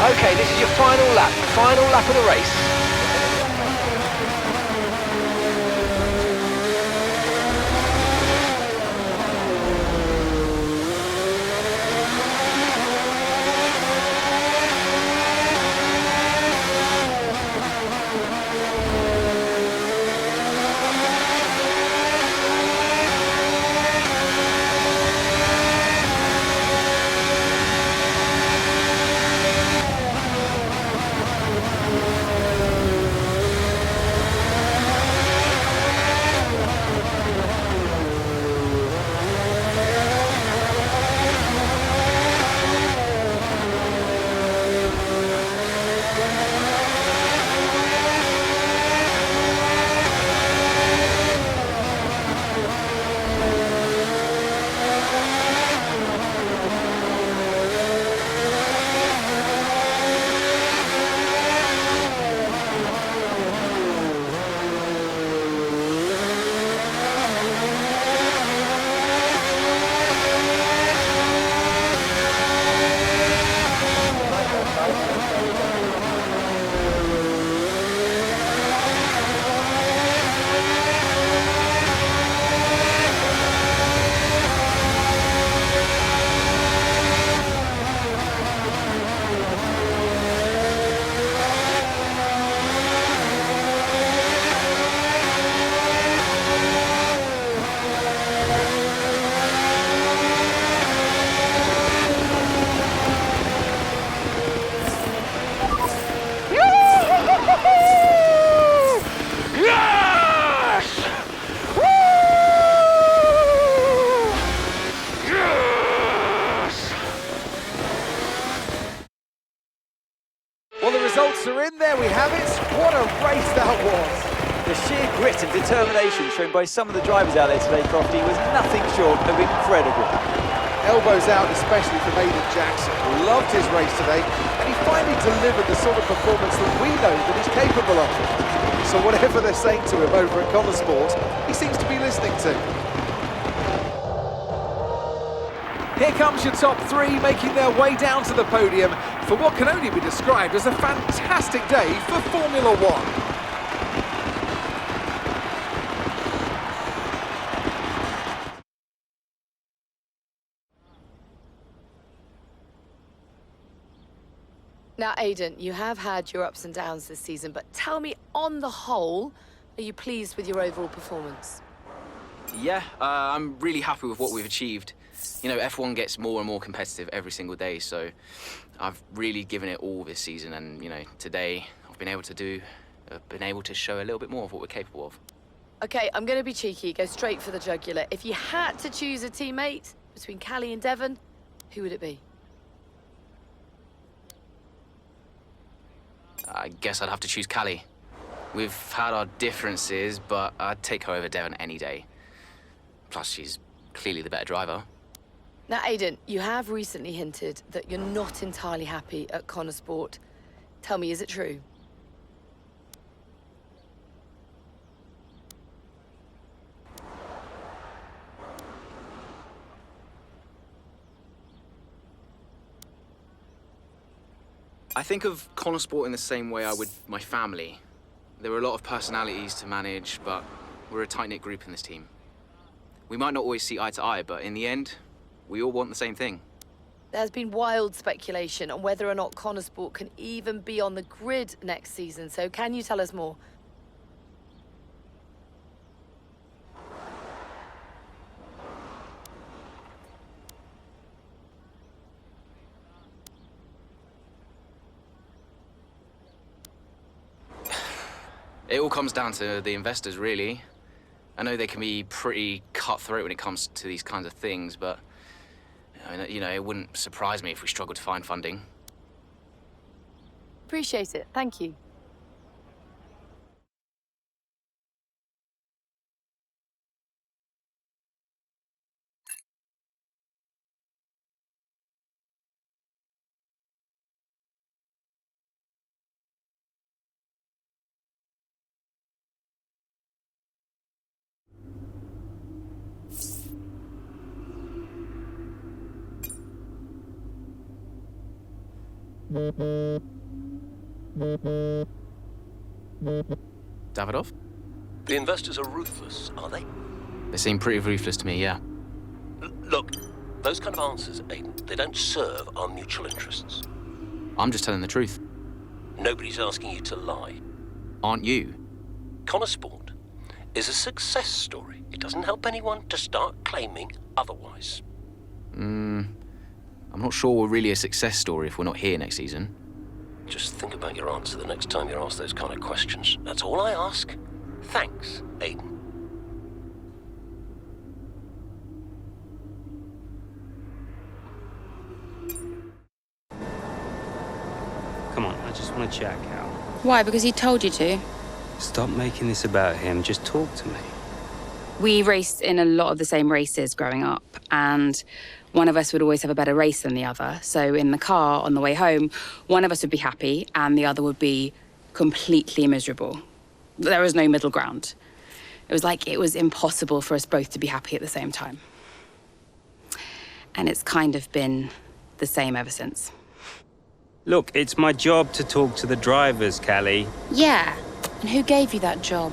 Okay, this is your final lap of the race. Results are in, there we have it. What a race that was. The sheer grit and determination shown by some of the drivers out there today, Crofty, was nothing short of incredible. Elbows out, especially from Aiden Jackson. Loved his race today, and he finally delivered the sort of performance that we know that he's capable of. So whatever they're saying to him over at Connor Sport, he seems to be listening to. Here comes your top 3 making their way down to the podium for what can only be described as a fantastic day for Formula One. Now, Aiden, you have had your ups and downs this season, but tell me, on the whole, are you pleased with your overall performance? Yeah, I'm really happy with what we've achieved. You know, F1 gets more and more competitive every single day, so I've really given it all this season, and, you know, today I've been able to show a little bit more of what we're capable of. Okay, I'm going to be cheeky, go straight for the jugular. If you had to choose a teammate between Callie and Devon, who would it be? I guess I'd have to choose Callie. We've had our differences, but I'd take her over Devon any day. Plus, she's clearly the better driver. Now, Aiden, you have recently hinted that you're not entirely happy at Connor Sport. Tell me, is it true? I think of Connor Sport in the same way I would my family. There are a lot of personalities to manage, but we're a tight-knit group in this team. We might not always see eye to eye, but in the end, we all want the same thing. There's been wild speculation on whether or not Connor Sport can even be on the grid next season, so can you tell us more? It all comes down to the investors, really. I know they can be pretty cutthroat when it comes to these kinds of things, but you know, it wouldn't surprise me if we struggled to find funding. Appreciate it. Thank you. Davidoff? The investors are ruthless, are they? They seem pretty ruthless to me, yeah. Look, those kind of answers, Aiden, they don't serve our mutual interests. I'm just telling the truth. Nobody's asking you to lie. Aren't you? Connor Sport is a success story. It doesn't help anyone to start claiming otherwise. I'm not sure we're really a success story if we're not here next season. Just think about your answer the next time you're asked those kind of questions. That's all I ask. Thanks, Aiden. Come on, I just want to chat, Cal. Why? Because he told you to? Stop making this about him. Just talk to me. We raced in a lot of the same races growing up, and one of us would always have a better race than the other. So in the car on the way home, one of us would be happy and the other would be completely miserable. There was no middle ground. It was like it was impossible for us both to be happy at the same time. And it's kind of been the same ever since. Look, it's my job to talk to the drivers, Callie. Yeah, and who gave you that job?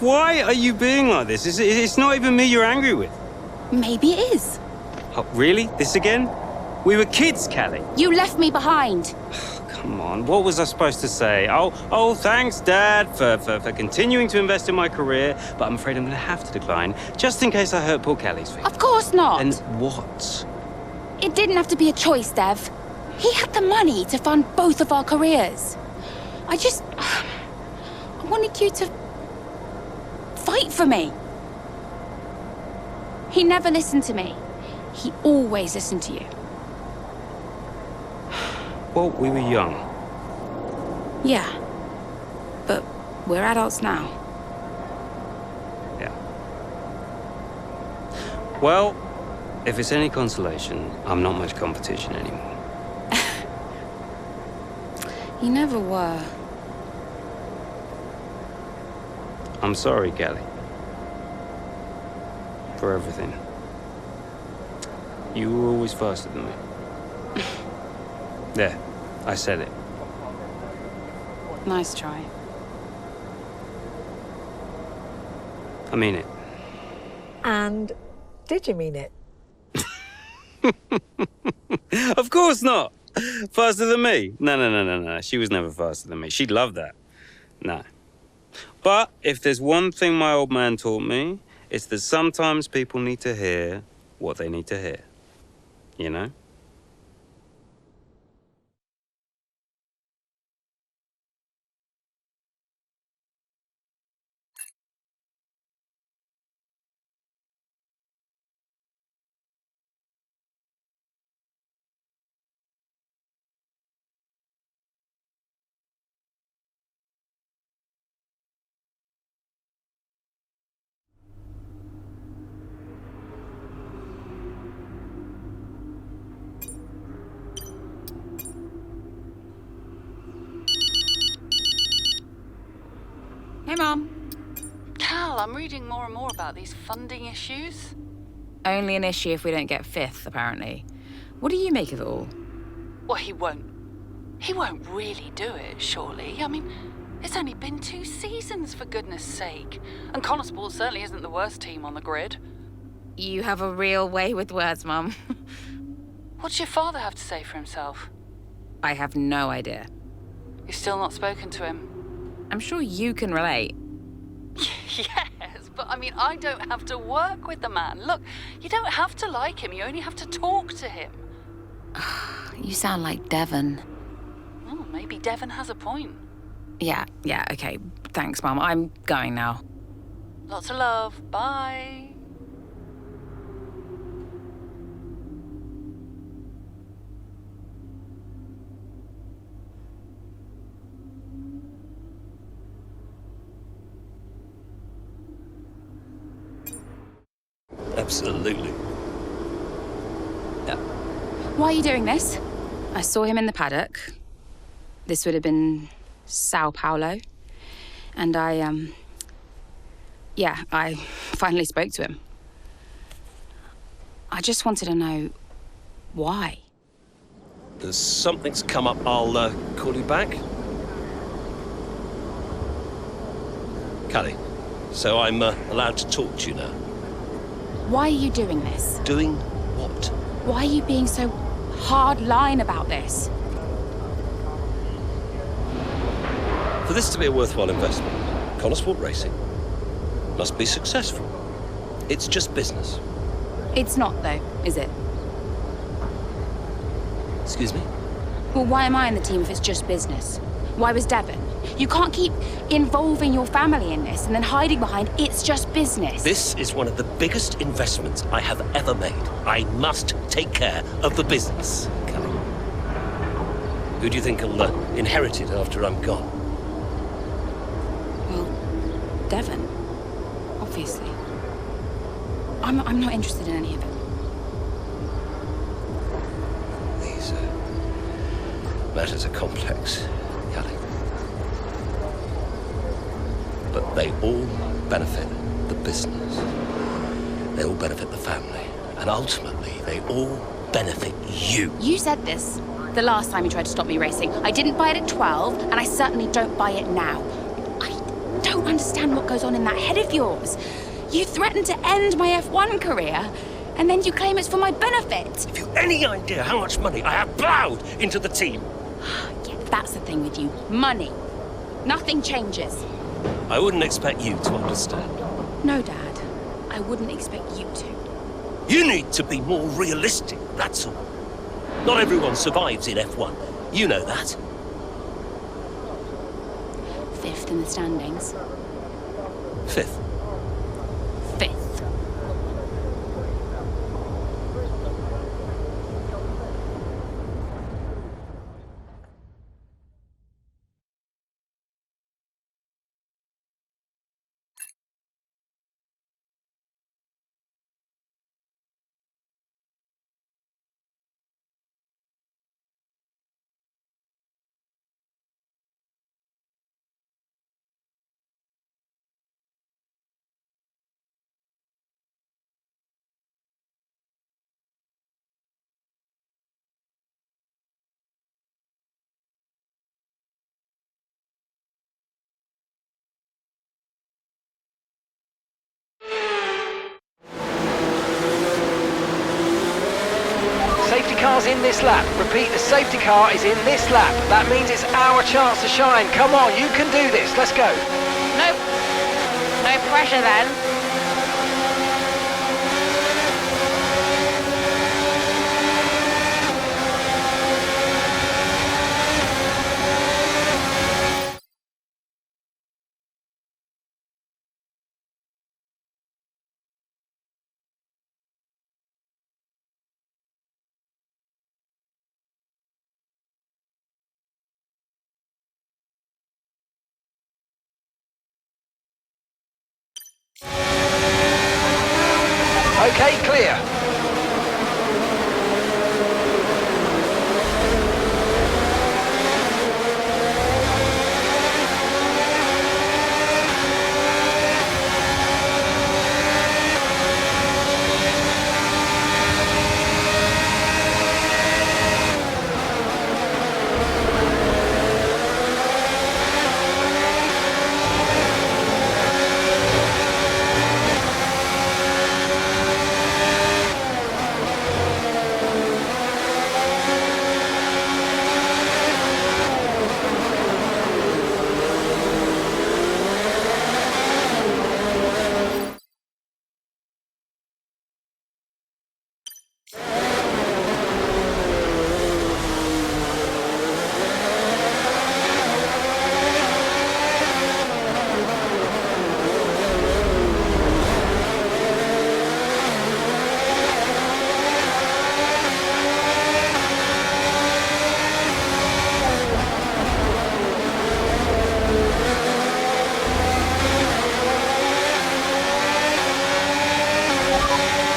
Why are you being like this? It's not even me you're angry with. Maybe it is. Oh, really? This again? We were kids, Callie. You left me behind. Come on, what was I supposed to say? Oh, thanks, Dad, for continuing to invest in my career, but I'm afraid I'm going to have to decline, just in case I hurt poor Callie's feelings. Of course not. And what? It didn't have to be a choice, Dev. He had the money to fund both of our careers. I wanted you to fight for me. He never listened to me. He always listened to you. Well, we were young. Yeah, but we're adults now. Yeah. Well, if it's any consolation, I'm not much competition anymore. You never were. I'm sorry, Callie. For everything. You were always faster than me. There, I said it. Nice try. I mean it. And did you mean it? Of course not! Faster than me? No. She was never faster than me. She'd love that. No. But if there's one thing my old man taught me, it's that sometimes people need to hear what they need to hear. You know? Hey, Mom. Cal, I'm reading more and more about these funding issues. Only an issue if we don't get fifth, apparently. What do you make of it all? Well, he won't really do it, surely. I mean, it's only been 2 seasons, for goodness sake. And Connor Sport certainly isn't the worst team on the grid. You have a real way with words, Mum. What's your father have to say for himself? I have no idea. You've still not spoken to him? I'm sure you can relate. Yes, but I mean, I don't have to work with the man. Look, you don't have to like him, you only have to talk to him. You sound like Devon. Oh, maybe Devon has a point. Yeah, okay. Thanks, Mum. I'm going now. Lots of love. Bye. Absolutely. Why are you doing this? I saw him in the paddock. This would have been Sao Paulo. And I finally spoke to him. I just wanted to know why. There's something's come up. I'll call you back. Callie, so I'm allowed to talk to you now. Why are you doing this? Doing what? Why are you being so hard line about this? For this to be a worthwhile investment, Connor Sport Racing must be successful. It's just business. It's not, though, is it? Excuse me? Well, why am I in the team if it's just business? Why was Devon? You can't keep involving your family in this and then hiding behind it's just business. This is one of the biggest investments I have ever made. I must take care of the business, Callie. Who do you think will inherit it after I'm gone? Well, Devon, obviously. I'm not interested in any of it. These matters are complex, Callie. But they all benefit the business. They all benefit the family. And ultimately, they all benefit you. You said this the last time you tried to stop me racing. I didn't buy it at 12, and I certainly don't buy it now. I don't understand what goes on in that head of yours. You threatened to end my F1 career, and then you claim it's for my benefit. Have you any idea how much money I have plowed into the team? Yeah, that's the thing with you. Money. Nothing changes. I wouldn't expect you to understand. No, Dad. I wouldn't expect you to. You need to be more realistic, that's all. Not everyone survives in F1. You know that. 5th in the standings. 5th. 5th. Safety car's in this lap. Repeat, the safety car is in this lap. That means it's our chance to shine. Come on, you can do this. Let's go. Nope. No pressure then. Okay, clear.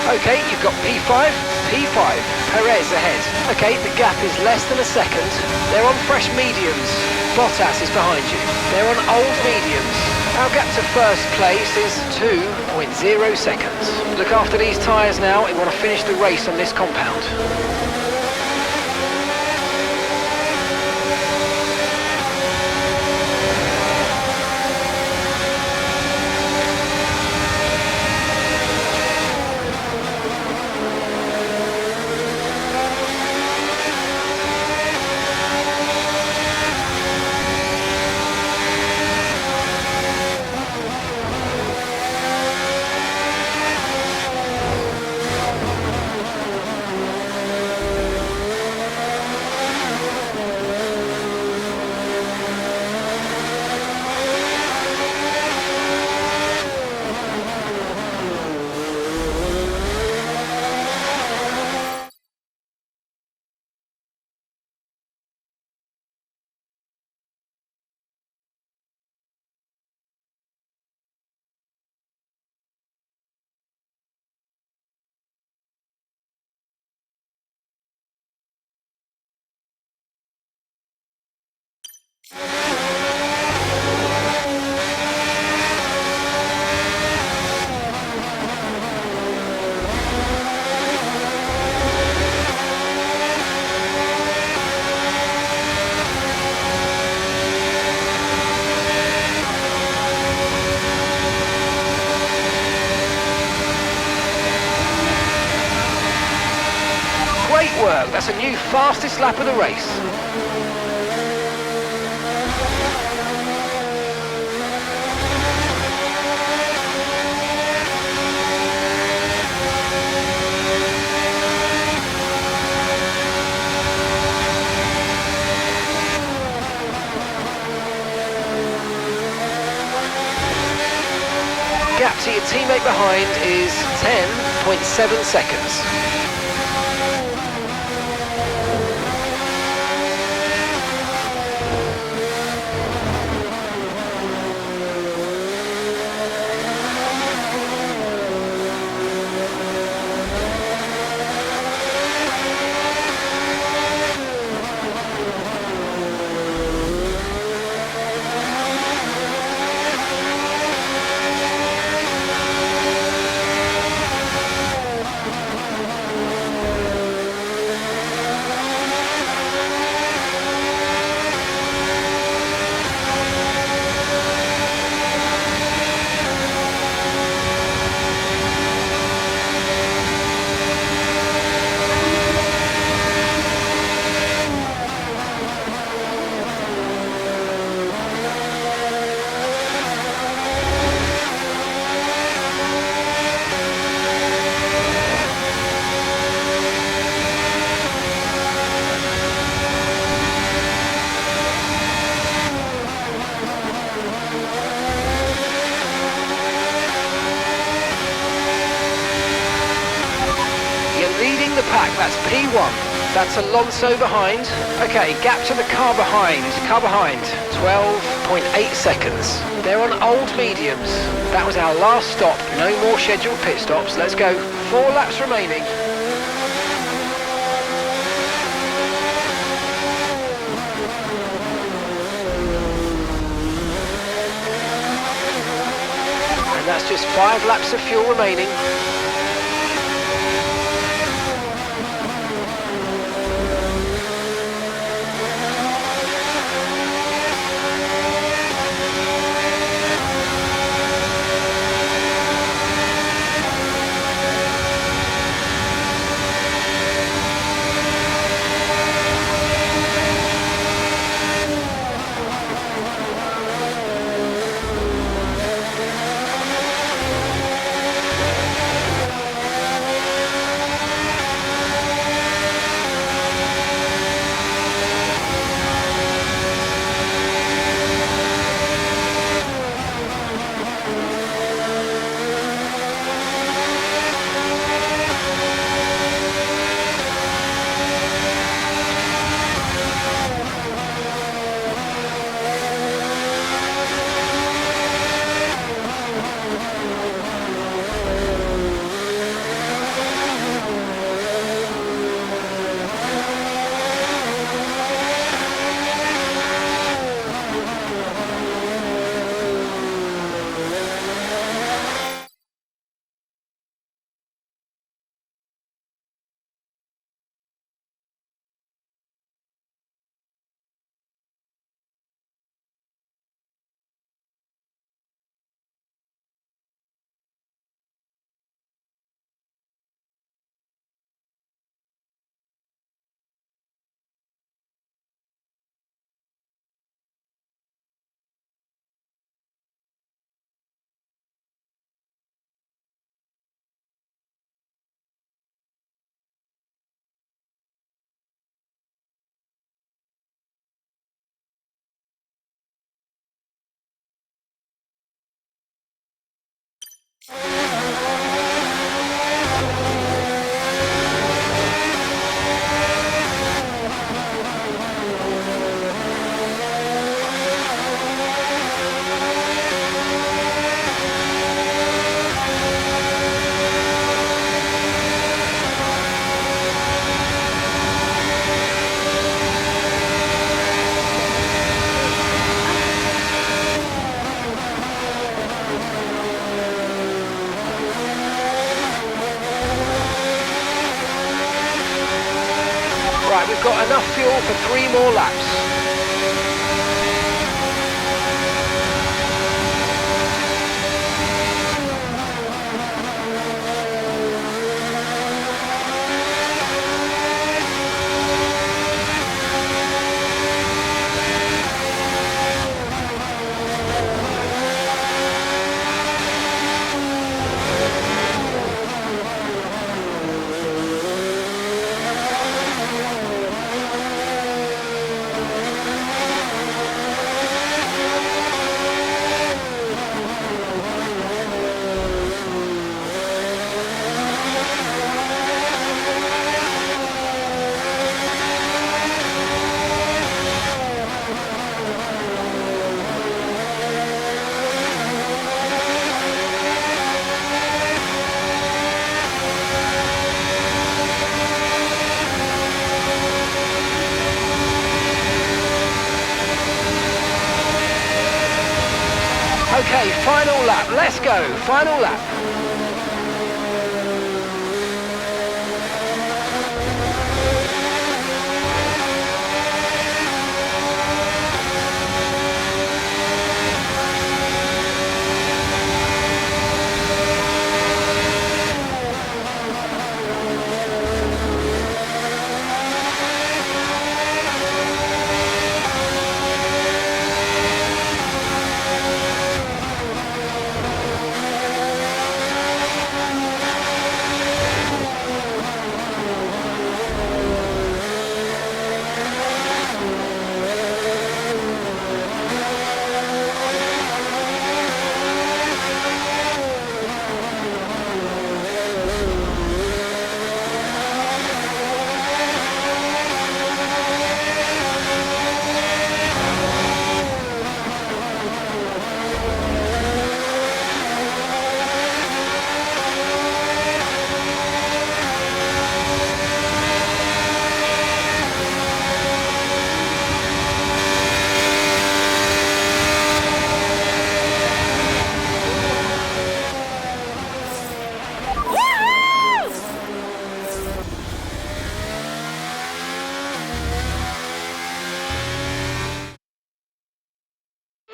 Okay, you've got P5, P5. Perez ahead. Okay, the gap is less than a second. They're on fresh mediums. Bottas is behind you. They're on old mediums. Our gap to first place is 2.0 seconds. Look after these tyres now. We want to finish the race on this compound. Great work, that's a new fastest lap of the race. Gap to your teammate behind is 10.7 seconds. Pack, that's P1. That's Alonso behind. Okay, gap to the car behind. 12.8 seconds. They're on old mediums. That was our last stop. No more scheduled pit stops. Let's go. 4 laps remaining. And that's just 5 laps of fuel remaining. Right, we've got enough fuel for 3 more laps. Okay, final lap, let's go, final lap.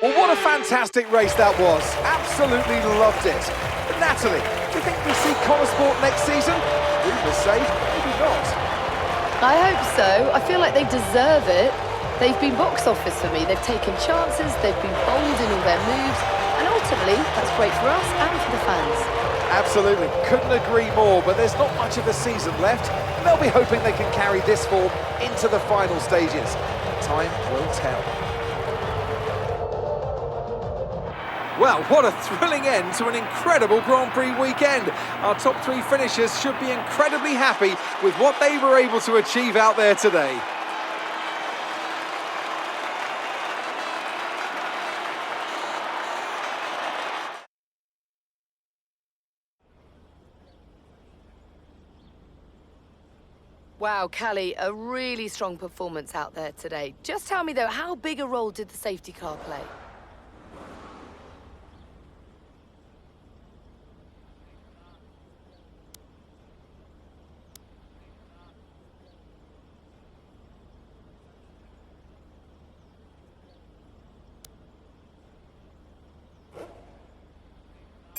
Well, what a fantastic race that was. Absolutely loved it. But Natalie, do you think we'll see Connor Sport next season? Rumours say maybe not. I hope so. I feel like they deserve it. They've been box office for me. They've taken chances, they've been bold in all their moves, and ultimately, that's great for us and for the fans. Absolutely, couldn't agree more, but there's not much of the season left. They'll be hoping they can carry this form into the final stages. Time will tell. Well, what a thrilling end to an incredible Grand Prix weekend. Our top 3 finishers should be incredibly happy with what they were able to achieve out there today. Wow, Callie, a really strong performance out there today. Just tell me, though, how big a role did the safety car play?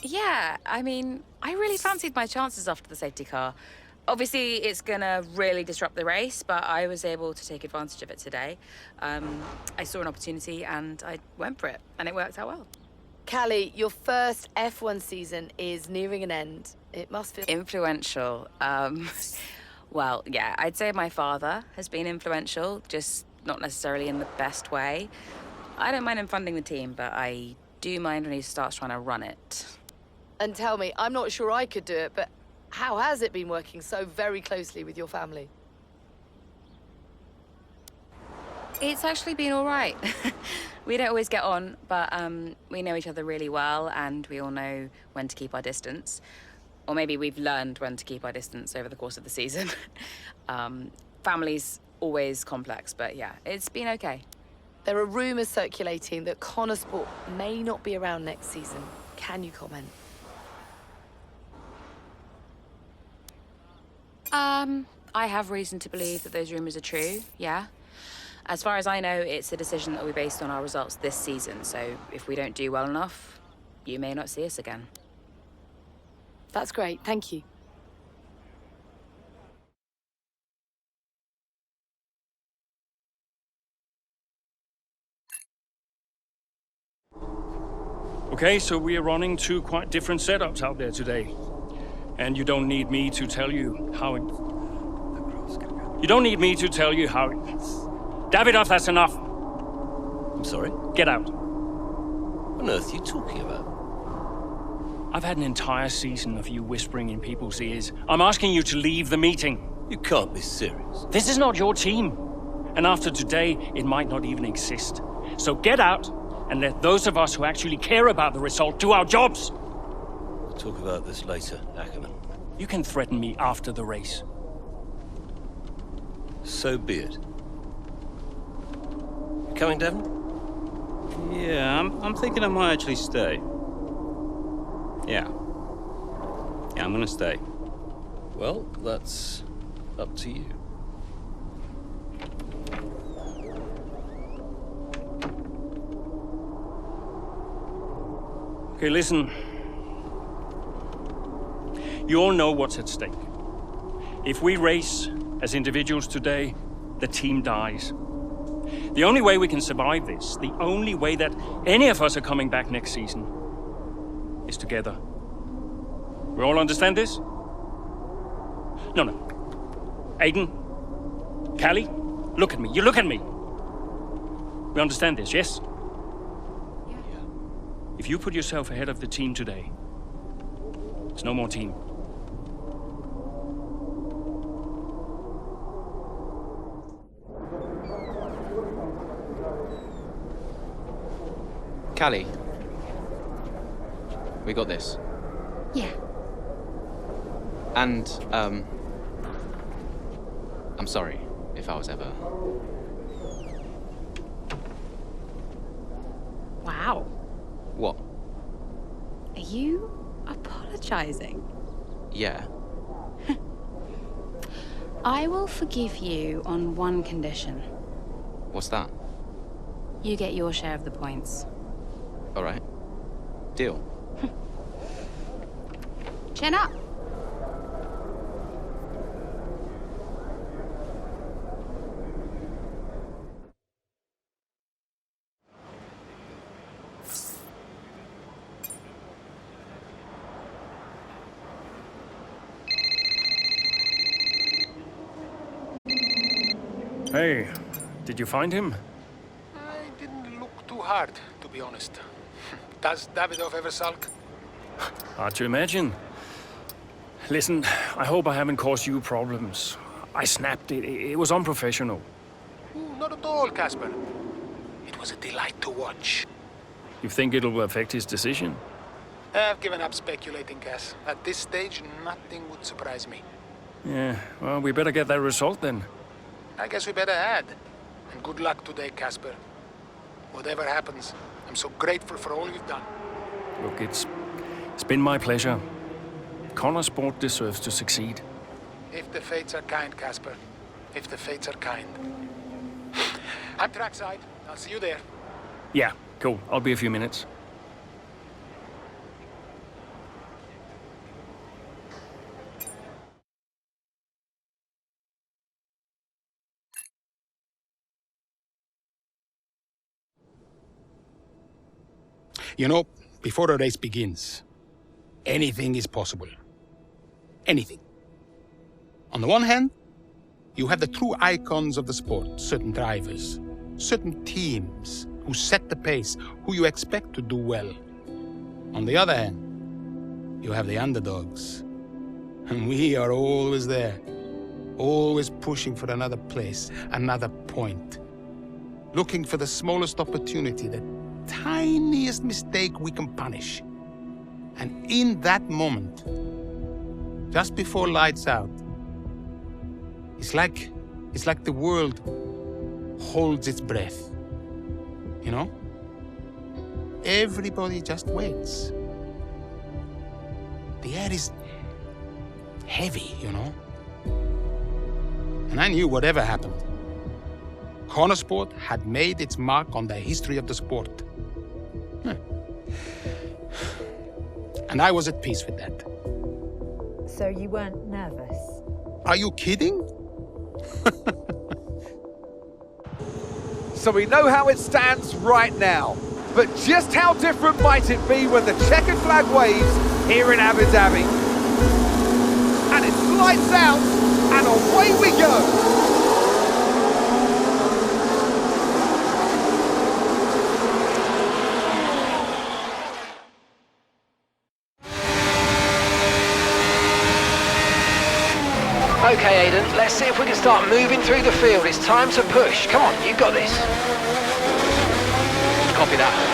Yeah, I mean, I really fancied my chances after the safety car. Obviously, it's gonna really disrupt the race, but I was able to take advantage of it today. I saw an opportunity and I went for it, and it worked out well. Callie, your first F1 season is nearing an end. It must feel Influential. Well, yeah, I'd say my father has been influential, just not necessarily in the best way. I don't mind him funding the team, but I do mind when he starts trying to run it. And tell me, I'm not sure I could do it, but how has it been working so very closely with your family? It's actually been all right. We don't always get on, but we know each other really well, and we all know when to keep our distance. Or maybe we've learned when to keep our distance over the course of the season. Family's always complex, but yeah, it's been okay. There are rumours circulating that Connor Sport may not be around next season. Can you comment? I have reason to believe that those rumours are true, yeah. As far as I know, it's a decision that will be based on our results this season, so if we don't do well enough, you may not see us again. That's great, thank you. Okay, so we are running two quite different setups out there today. And you don't need me to tell you how it... You don't need me to tell you how it... Davidoff, that's enough. I'm sorry? Get out. What on earth are you talking about? I've had an entire season of you whispering in people's ears. I'm asking you to leave the meeting. You can't be serious. This is not your team. And after today, it might not even exist. So get out and let those of us who actually care about the result do our jobs. We'll talk about this later, Ackerman. You can threaten me after the race. So be it. You coming, Devon? Yeah, I'm thinking I might actually stay. Yeah. Yeah, I'm gonna stay. Well, that's up to you. Okay, listen. You all know what's at stake. If we race as individuals today, the team dies. The only way we can survive this, the only way that any of us are coming back next season, is together. We all understand this? No. Aiden, Callie, look at me. You look at me. We understand this, yes? Yeah. If you put yourself ahead of the team today, there's no more team. Callie, we got this. Yeah. And, I'm sorry if I was ever... Wow. What? Are you apologizing? Yeah. I will forgive you on one condition. What's that? You get your share of the points. All right. Deal. Chin up. Hey, did you find him? I didn't look too hard, to be honest. Does Davidoff ever sulk? Hard to imagine. Listen, I hope I haven't caused you problems. I snapped it. It was unprofessional. Ooh, not at all, Casper. It was a delight to watch. You think it'll affect his decision? I've given up speculating, Cass. At this stage, nothing would surprise me. Yeah, well, we better get that result then. I guess we better add. And good luck today, Casper. Whatever happens, I'm so grateful for all you've done. Look, it's been my pleasure. Connor Sport deserves to succeed. If the fates are kind, Casper. If the fates are kind. I'm trackside. I'll see you there. Yeah, cool. I'll be a few minutes. You know, before a race begins, anything is possible. Anything. On the one hand, you have the true icons of the sport, certain drivers, certain teams who set the pace, who you expect to do well. On the other hand, you have the underdogs. And we are always there, always pushing for another place, another point. Looking for the smallest opportunity, the tiniest mistake we can punish. And in that moment, just before lights out, it's like the world holds its breath. You know? Everybody just waits. The air is heavy, you know? And I knew whatever happened, Connorsport had made its mark on the history of the sport. And I was at peace with that. So you weren't nervous? Are you kidding? So we know how it stands right now. But just how different might it be when the checkered flag waves here in Abu Dhabi? And it's lights out, and away we go. Okay, Aidan, let's see if we can start moving through the field. It's time to push. Come on, you've got this. Copy that.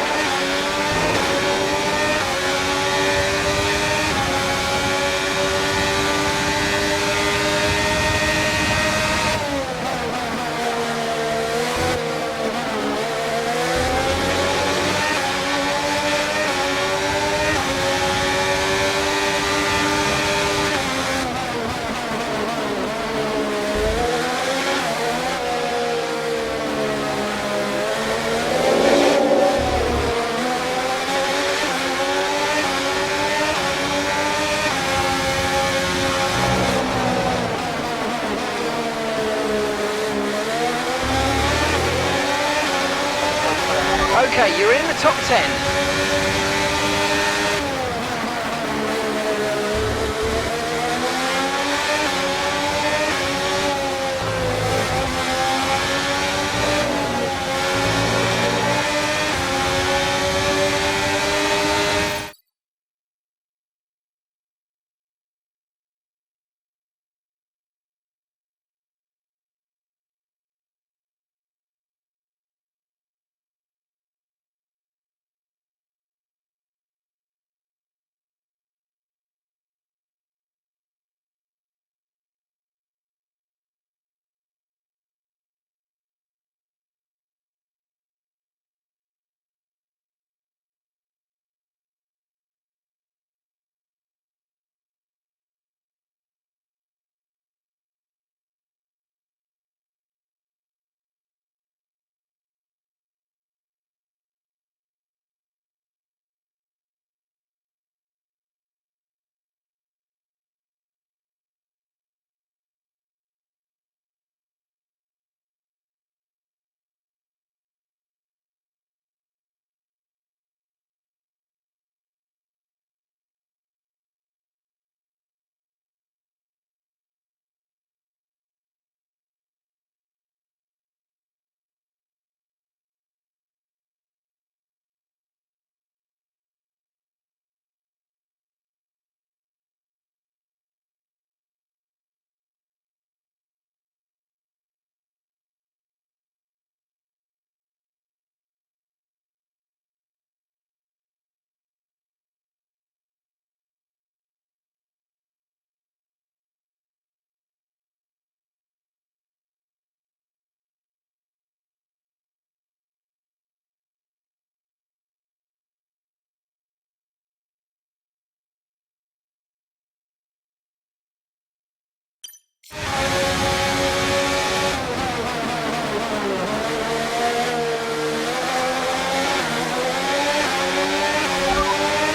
Okay, you're in the top 10.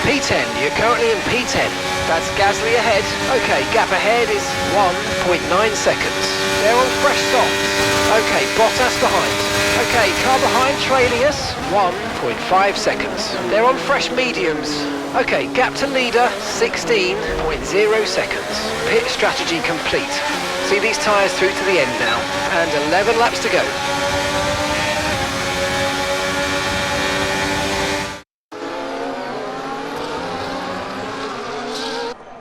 P10, you're currently in P10. That's Gasly ahead. Okay, gap ahead is 1.9 seconds. They're on fresh softs. Okay, Bottas behind. Okay, car behind trailing us, 1.5 seconds. They're on fresh mediums. Okay, gap to leader, 16.0 seconds. Pit strategy complete. See these tyres through to the end now. And 11 laps to go.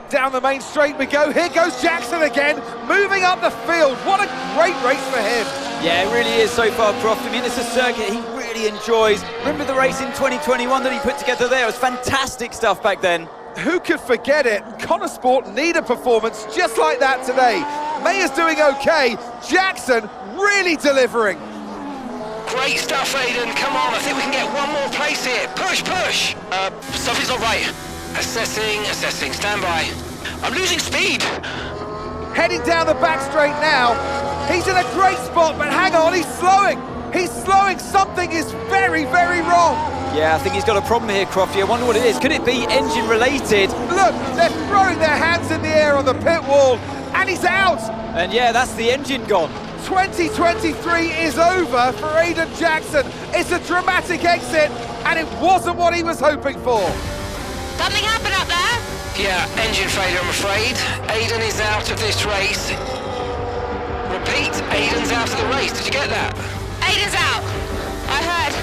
Down the main straight we go. Here goes Jackson again, moving up the field. What a great race for him. Yeah, it really is so far, Croft. I mean, it's a circuit he really enjoys. Remember the race in 2021 that he put together there? It was fantastic stuff back then. Who could forget it? Connor Sport need a performance just like that today. Mayer's doing okay. Jackson really delivering. Great stuff, Aiden. Come on, I think we can get one more place here. Push, push. Something's not right. Assessing. Stand by. I'm losing speed. Heading down the back straight now. He's in a great spot, but hang on, he's slowing. He's slowing. Something is very, very wrong. Yeah, I think he's got a problem here, Crofty. I wonder what it is. Could it be engine related? Look, they're throwing their hands in the air on the pit wall, and he's out. And yeah, that's the engine gone. 2023 is over for Aiden Jackson. It's a dramatic exit, and it wasn't what he was hoping for. Something happened up there? Yeah, engine failure, I'm afraid. Aiden is out of this race. Repeat, Aiden's out of the race. Did you get that? Aiden's out. I heard.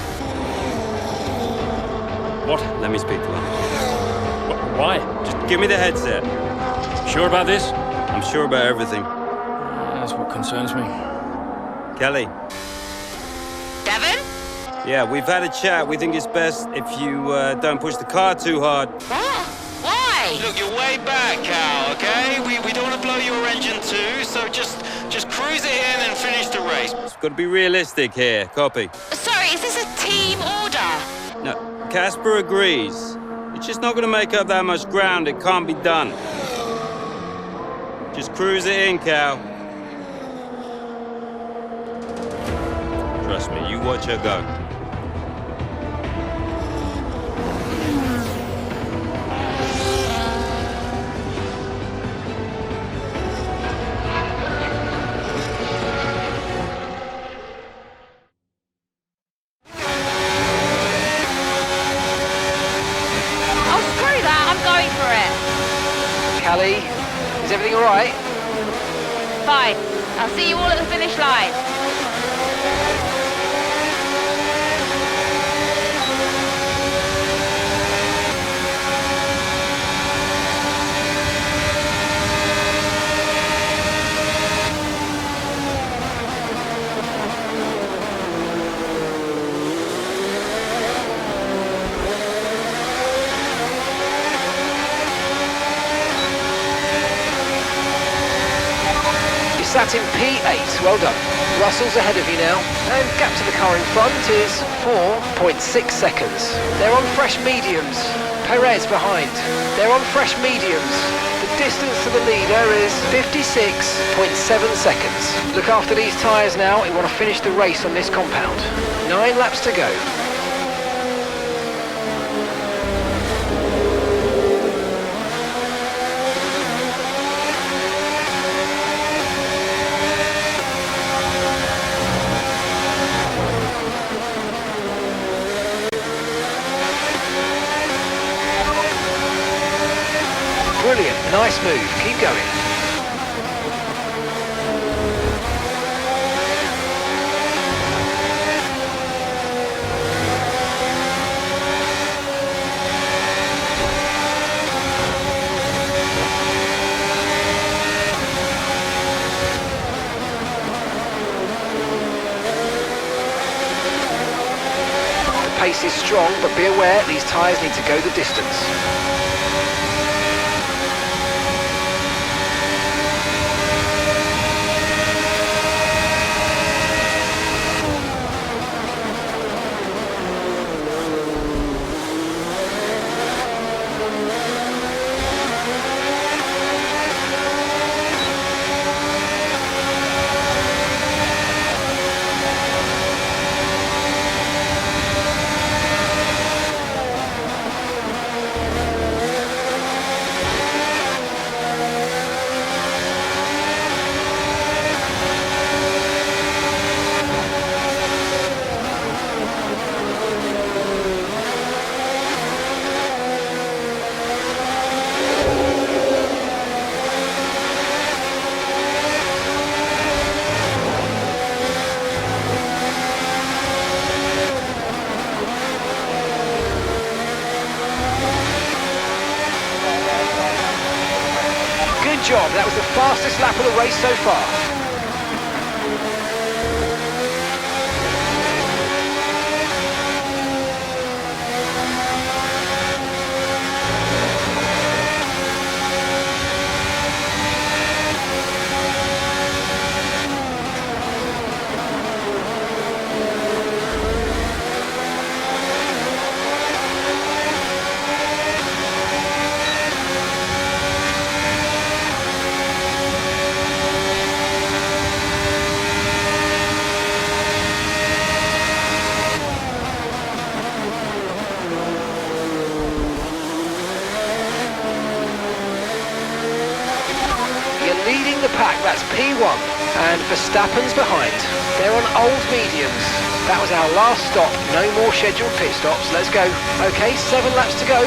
What? Let me speak to him. Why? Just give me the headset. Sure about this? I'm sure about everything. That's what concerns me. Kelly. Devon? Yeah, we've had a chat. We think it's best if you don't push the car too hard. What? Why? Look, you're way back, Cal, okay? We don't want to blow your engine too, so just cruise it in and finish the race. It's got to be realistic here. Copy. Sorry, is this a team order? No, Casper agrees. It's just not going to make up that much ground. It can't be done. Just cruise it in, Cal. Trust me, you watch her go. Oh, screw that. I'm going for it. Callie, is everything all right? Fine. I'll see you all at the finish line. Sat in P8, well done. Russell's ahead of you now, and gap to the car in front is 4.6 seconds. They're on fresh mediums. Perez behind. They're on fresh mediums. The distance to the leader is 56.7 seconds. Look after these tyres now, we want to finish the race on this compound. 9 laps to go. Brilliant, nice move, keep going. The pace is strong, but be aware these tyres need to go the distance. job. That was the fastest lap of the race so far. Leading the pack, that's P1, and Verstappen's behind. They're on old mediums. That was our last stop, no more scheduled pit stops. Let's go. Okay, 7 laps to go.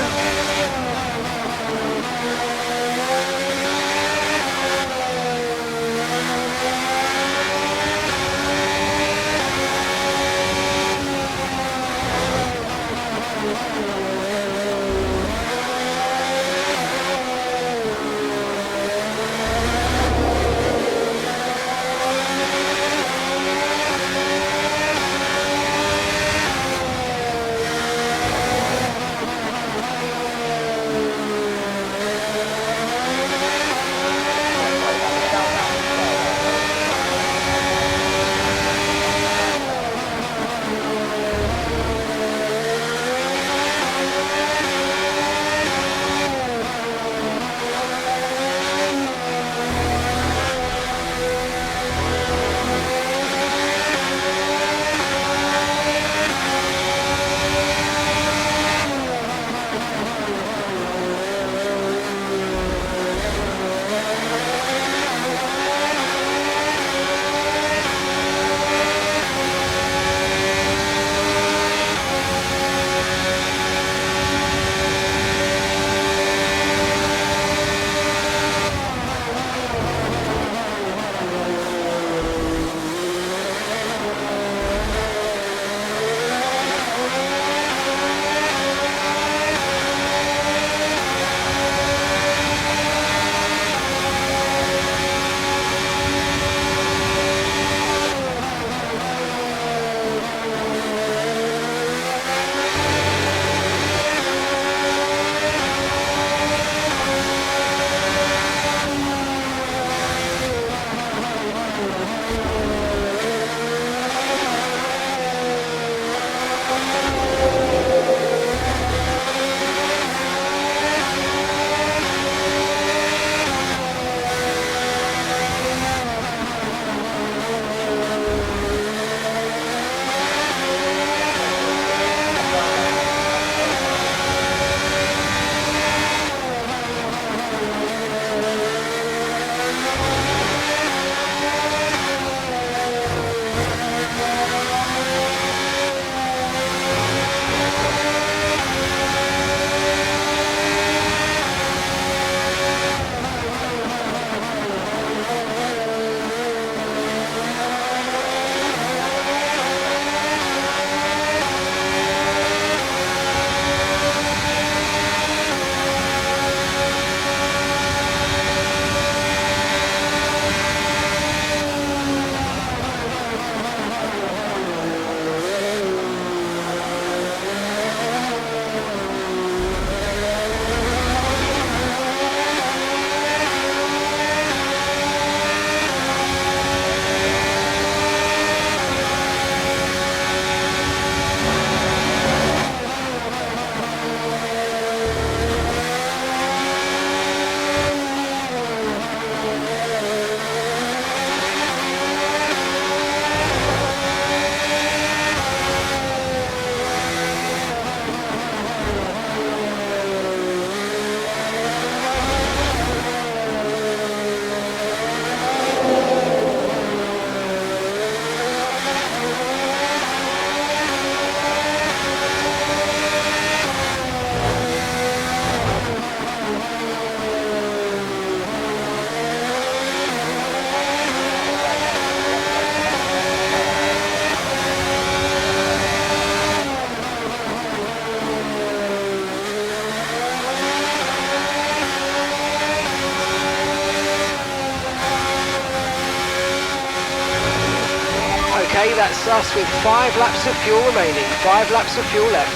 Okay, that's us with 5 laps of fuel remaining. 5 laps of fuel left.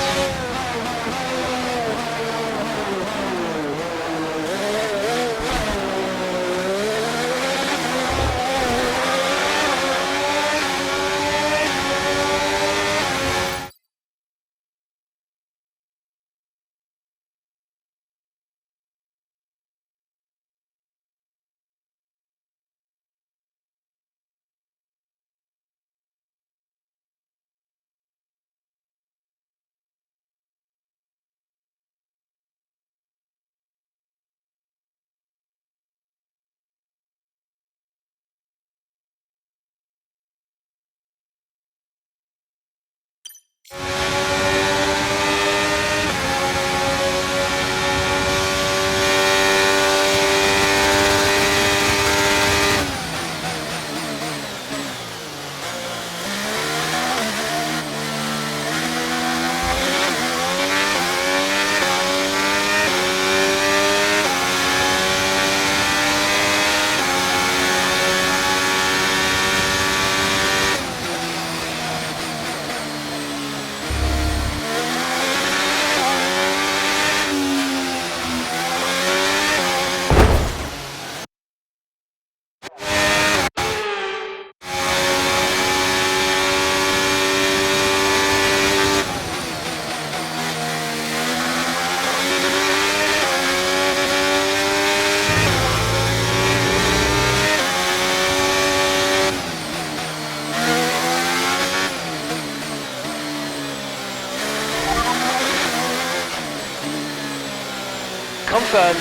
Confirmed.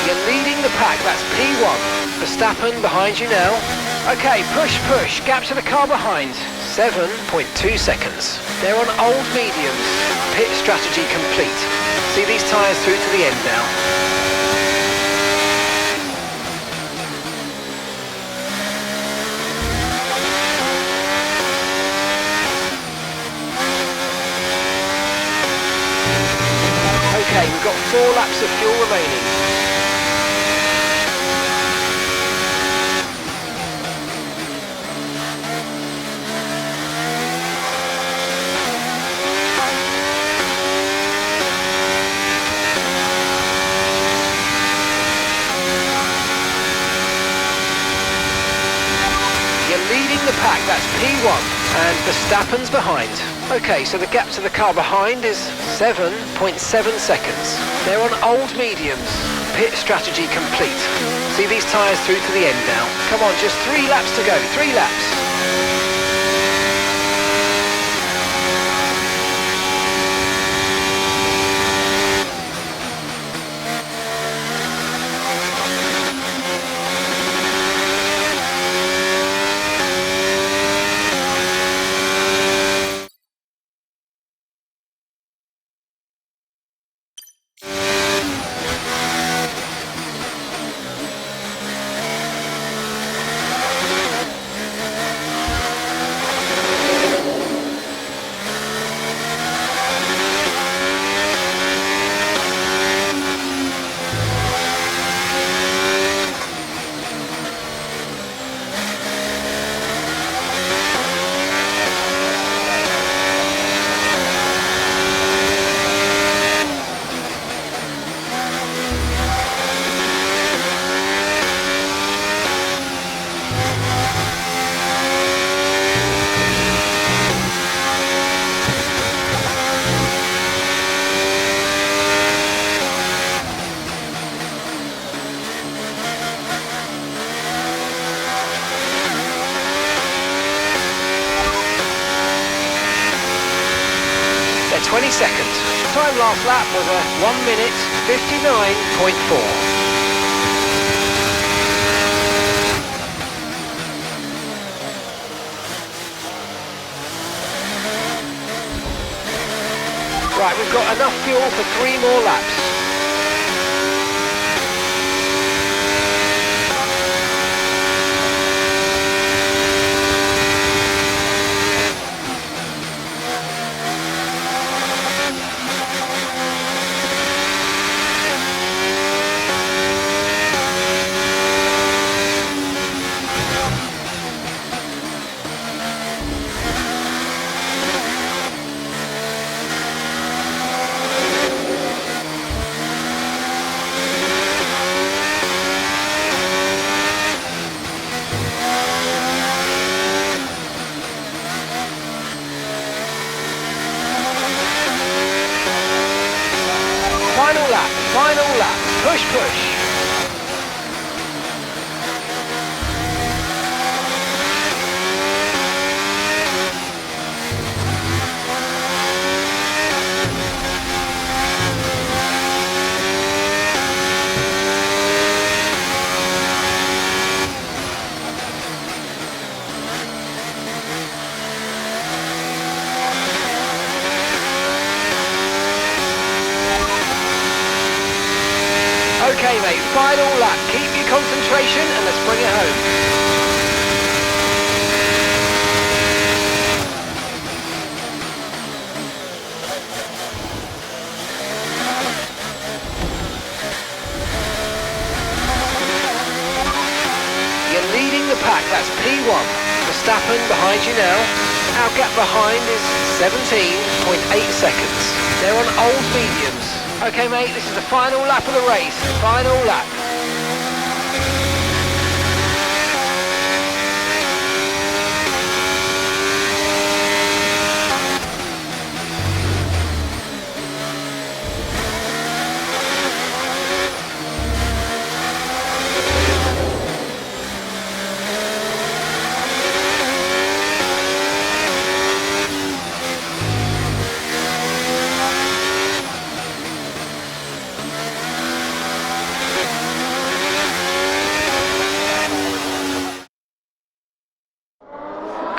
You're leading the pack, that's P1. Verstappen behind you now. Okay, push. Gap to the car behind. 7.2 seconds. They're on old mediums. Pit strategy complete. See these tyres through to the end now. Okay, we've got 4 laps of fuel remaining. You're leading the pack, that's P1, and Verstappen's behind. Okay, so the gap to the car behind is 7.7 seconds. They're on old mediums. Pit strategy complete. See these tyres through to the end now. Come on, just 3 laps to go. 3 laps. They're 20 seconds. Time last lap was a 1 minute 59.4. Right, we've got enough fuel for 3 more laps. Final lap. Push, push. Okay, mate, final lap. Keep your concentration and let's bring it home. You're leading the pack, that's P1. Verstappen behind you now. Our gap behind is 17.8 seconds. They're on old mediums. Okay, mate, this is the final lap of the race. Final lap.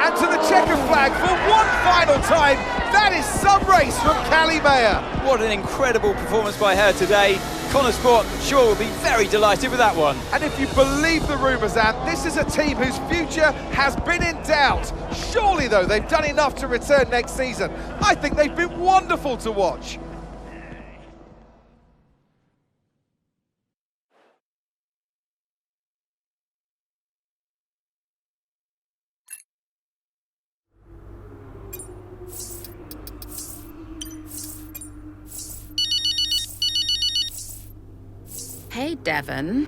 And to the checker flag for one final time. That is some race from Callie Mayer. What an incredible performance by her today. Connor Sport, sure, will be very delighted with that one. And if you believe the rumours, Ant, this is a team whose future has been in doubt. Surely, though, they've done enough to return next season. I think they've been wonderful to watch. Hey, Devon.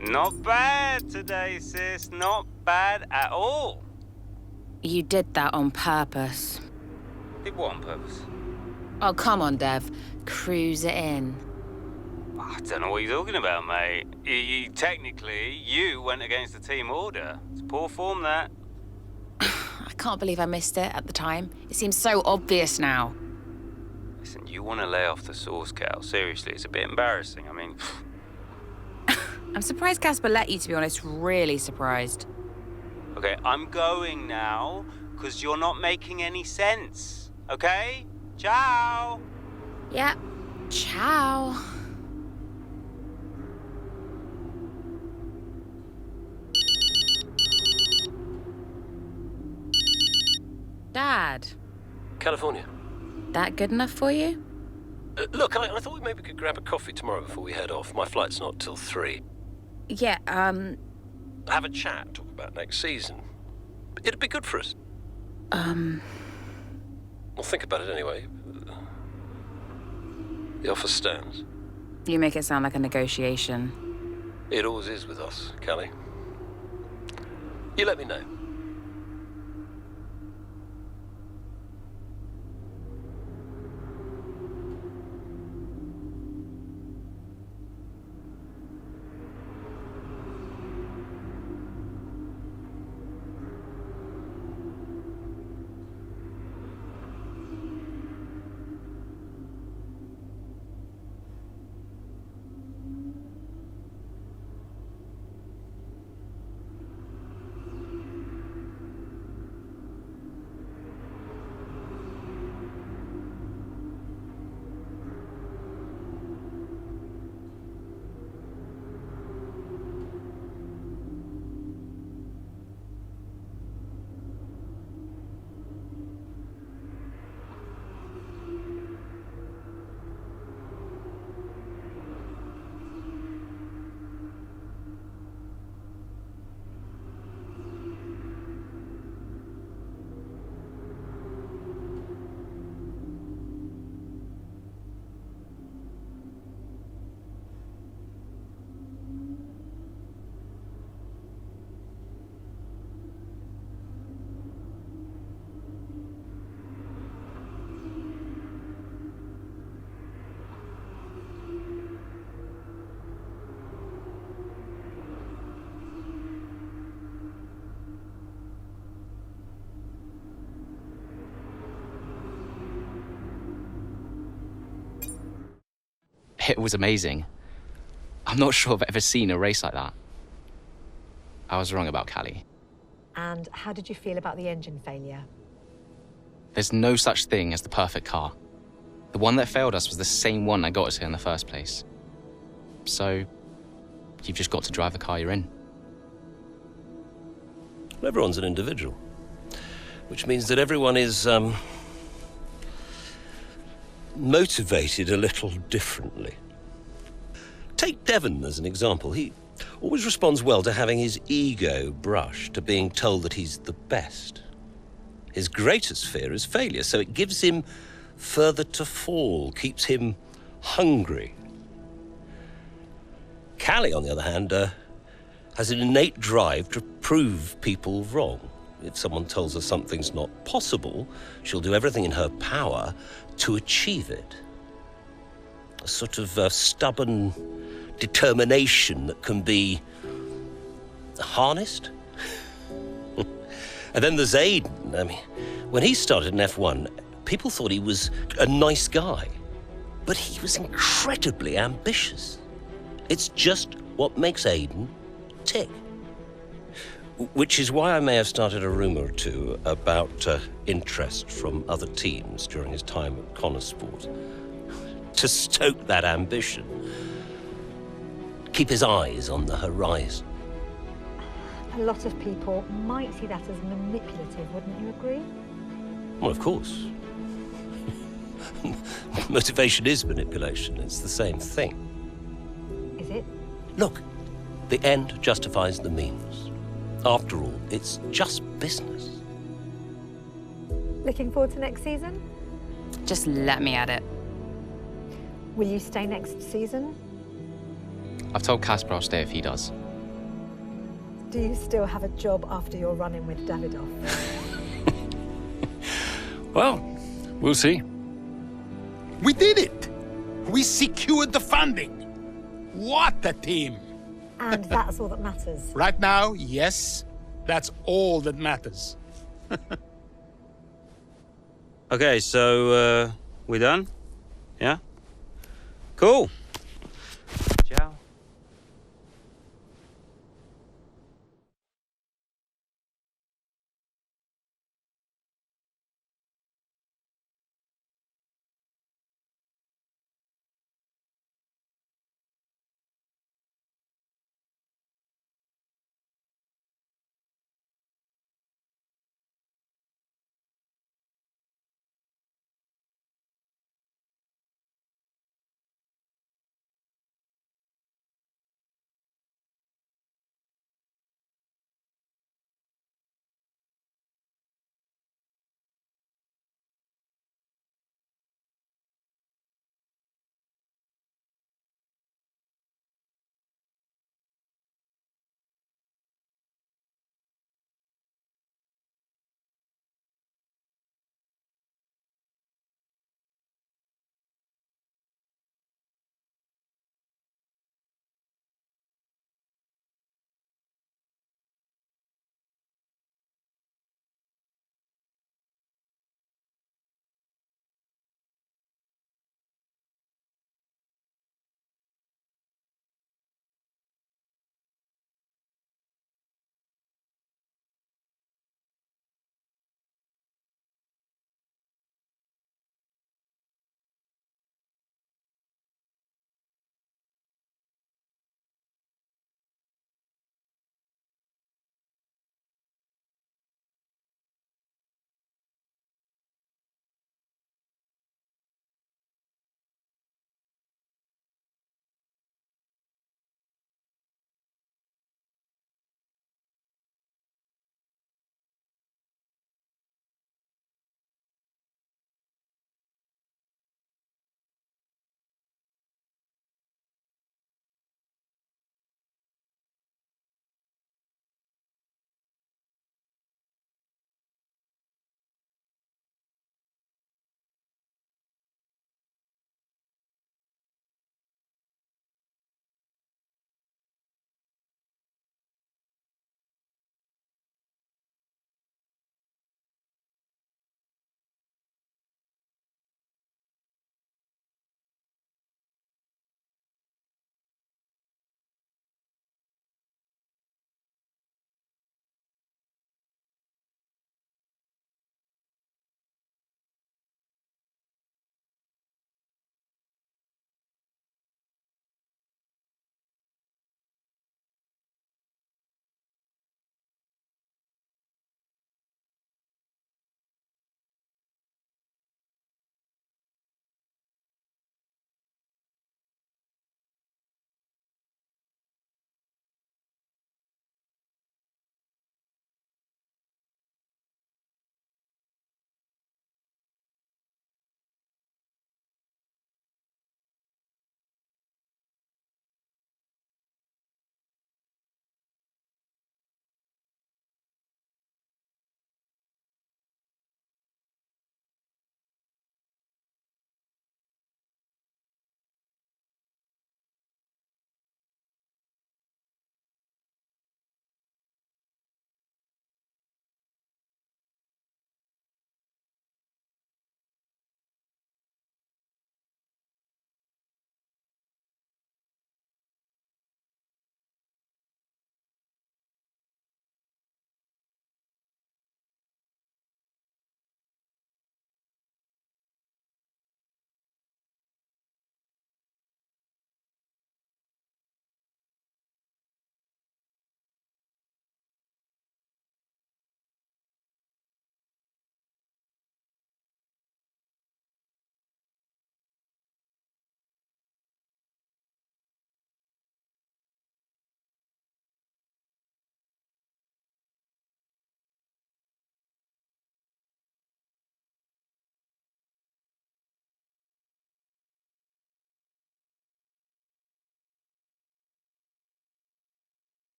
Not bad today, sis. Not bad at all. You did that on purpose. Did what on purpose? Oh, come on, Dev. Cruise it in. I don't know what you're talking about, mate. Technically, you went against the team order. It's poor form, that. I can't believe I missed it at the time. It seems so obvious now. Listen, you want to lay off the sauce, Cal. Seriously, it's a bit embarrassing. I mean... I'm surprised Casper let you, to be honest. Really surprised. Okay, I'm going now, because you're not making any sense. Okay? Ciao! Yeah. Ciao. Dad. California. That good enough for you? Look, I thought we maybe could grab a coffee tomorrow before we head off. My flight's not till 3. Yeah, Have a chat, talk about next season. It'd be good for us. Well, think about it anyway. The offer stands. You make it sound like a negotiation. It always is with us, Callie. You let me know. It was amazing. I'm not sure I've ever seen a race like that. I was wrong about Callie. And how did you feel about the engine failure? There's no such thing as the perfect car. The one that failed us was the same one that got us here in the first place. So, you've just got to drive the car you're in. Well, everyone's an individual, which means that everyone is motivated a little differently. Take Devon as an example. He always responds well to having his ego brushed, to being told that he's the best. His greatest fear is failure, so it gives him further to fall, keeps him hungry. Callie, on the other hand, has an innate drive to prove people wrong. If someone tells her something's not possible, she'll do everything in her power to achieve it. A sort of stubborn determination that can be harnessed. And then there's Aiden. I mean, when he started in F1, people thought he was a nice guy, but he was incredibly ambitious. It's just what makes Aiden tick. Which is why I may have started a rumour or two about interest from other teams during his time at Connosport. To stoke that ambition. Keep his eyes on the horizon. A lot of people might see that as manipulative, wouldn't you agree? Well, of course. Motivation is manipulation. It's the same thing. Is it? Look, the end justifies the means. After all, it's just business. Looking forward to next season? Just let me at it. Will you stay next season? I've told Casper I'll stay if he does. Do you still have a job after your run-in with Davidoff? Well, we'll see. We did it! We secured the funding! What a team! And that's all that matters. Right now, yes, that's all that matters. Okay, so, we done? Yeah? Cool.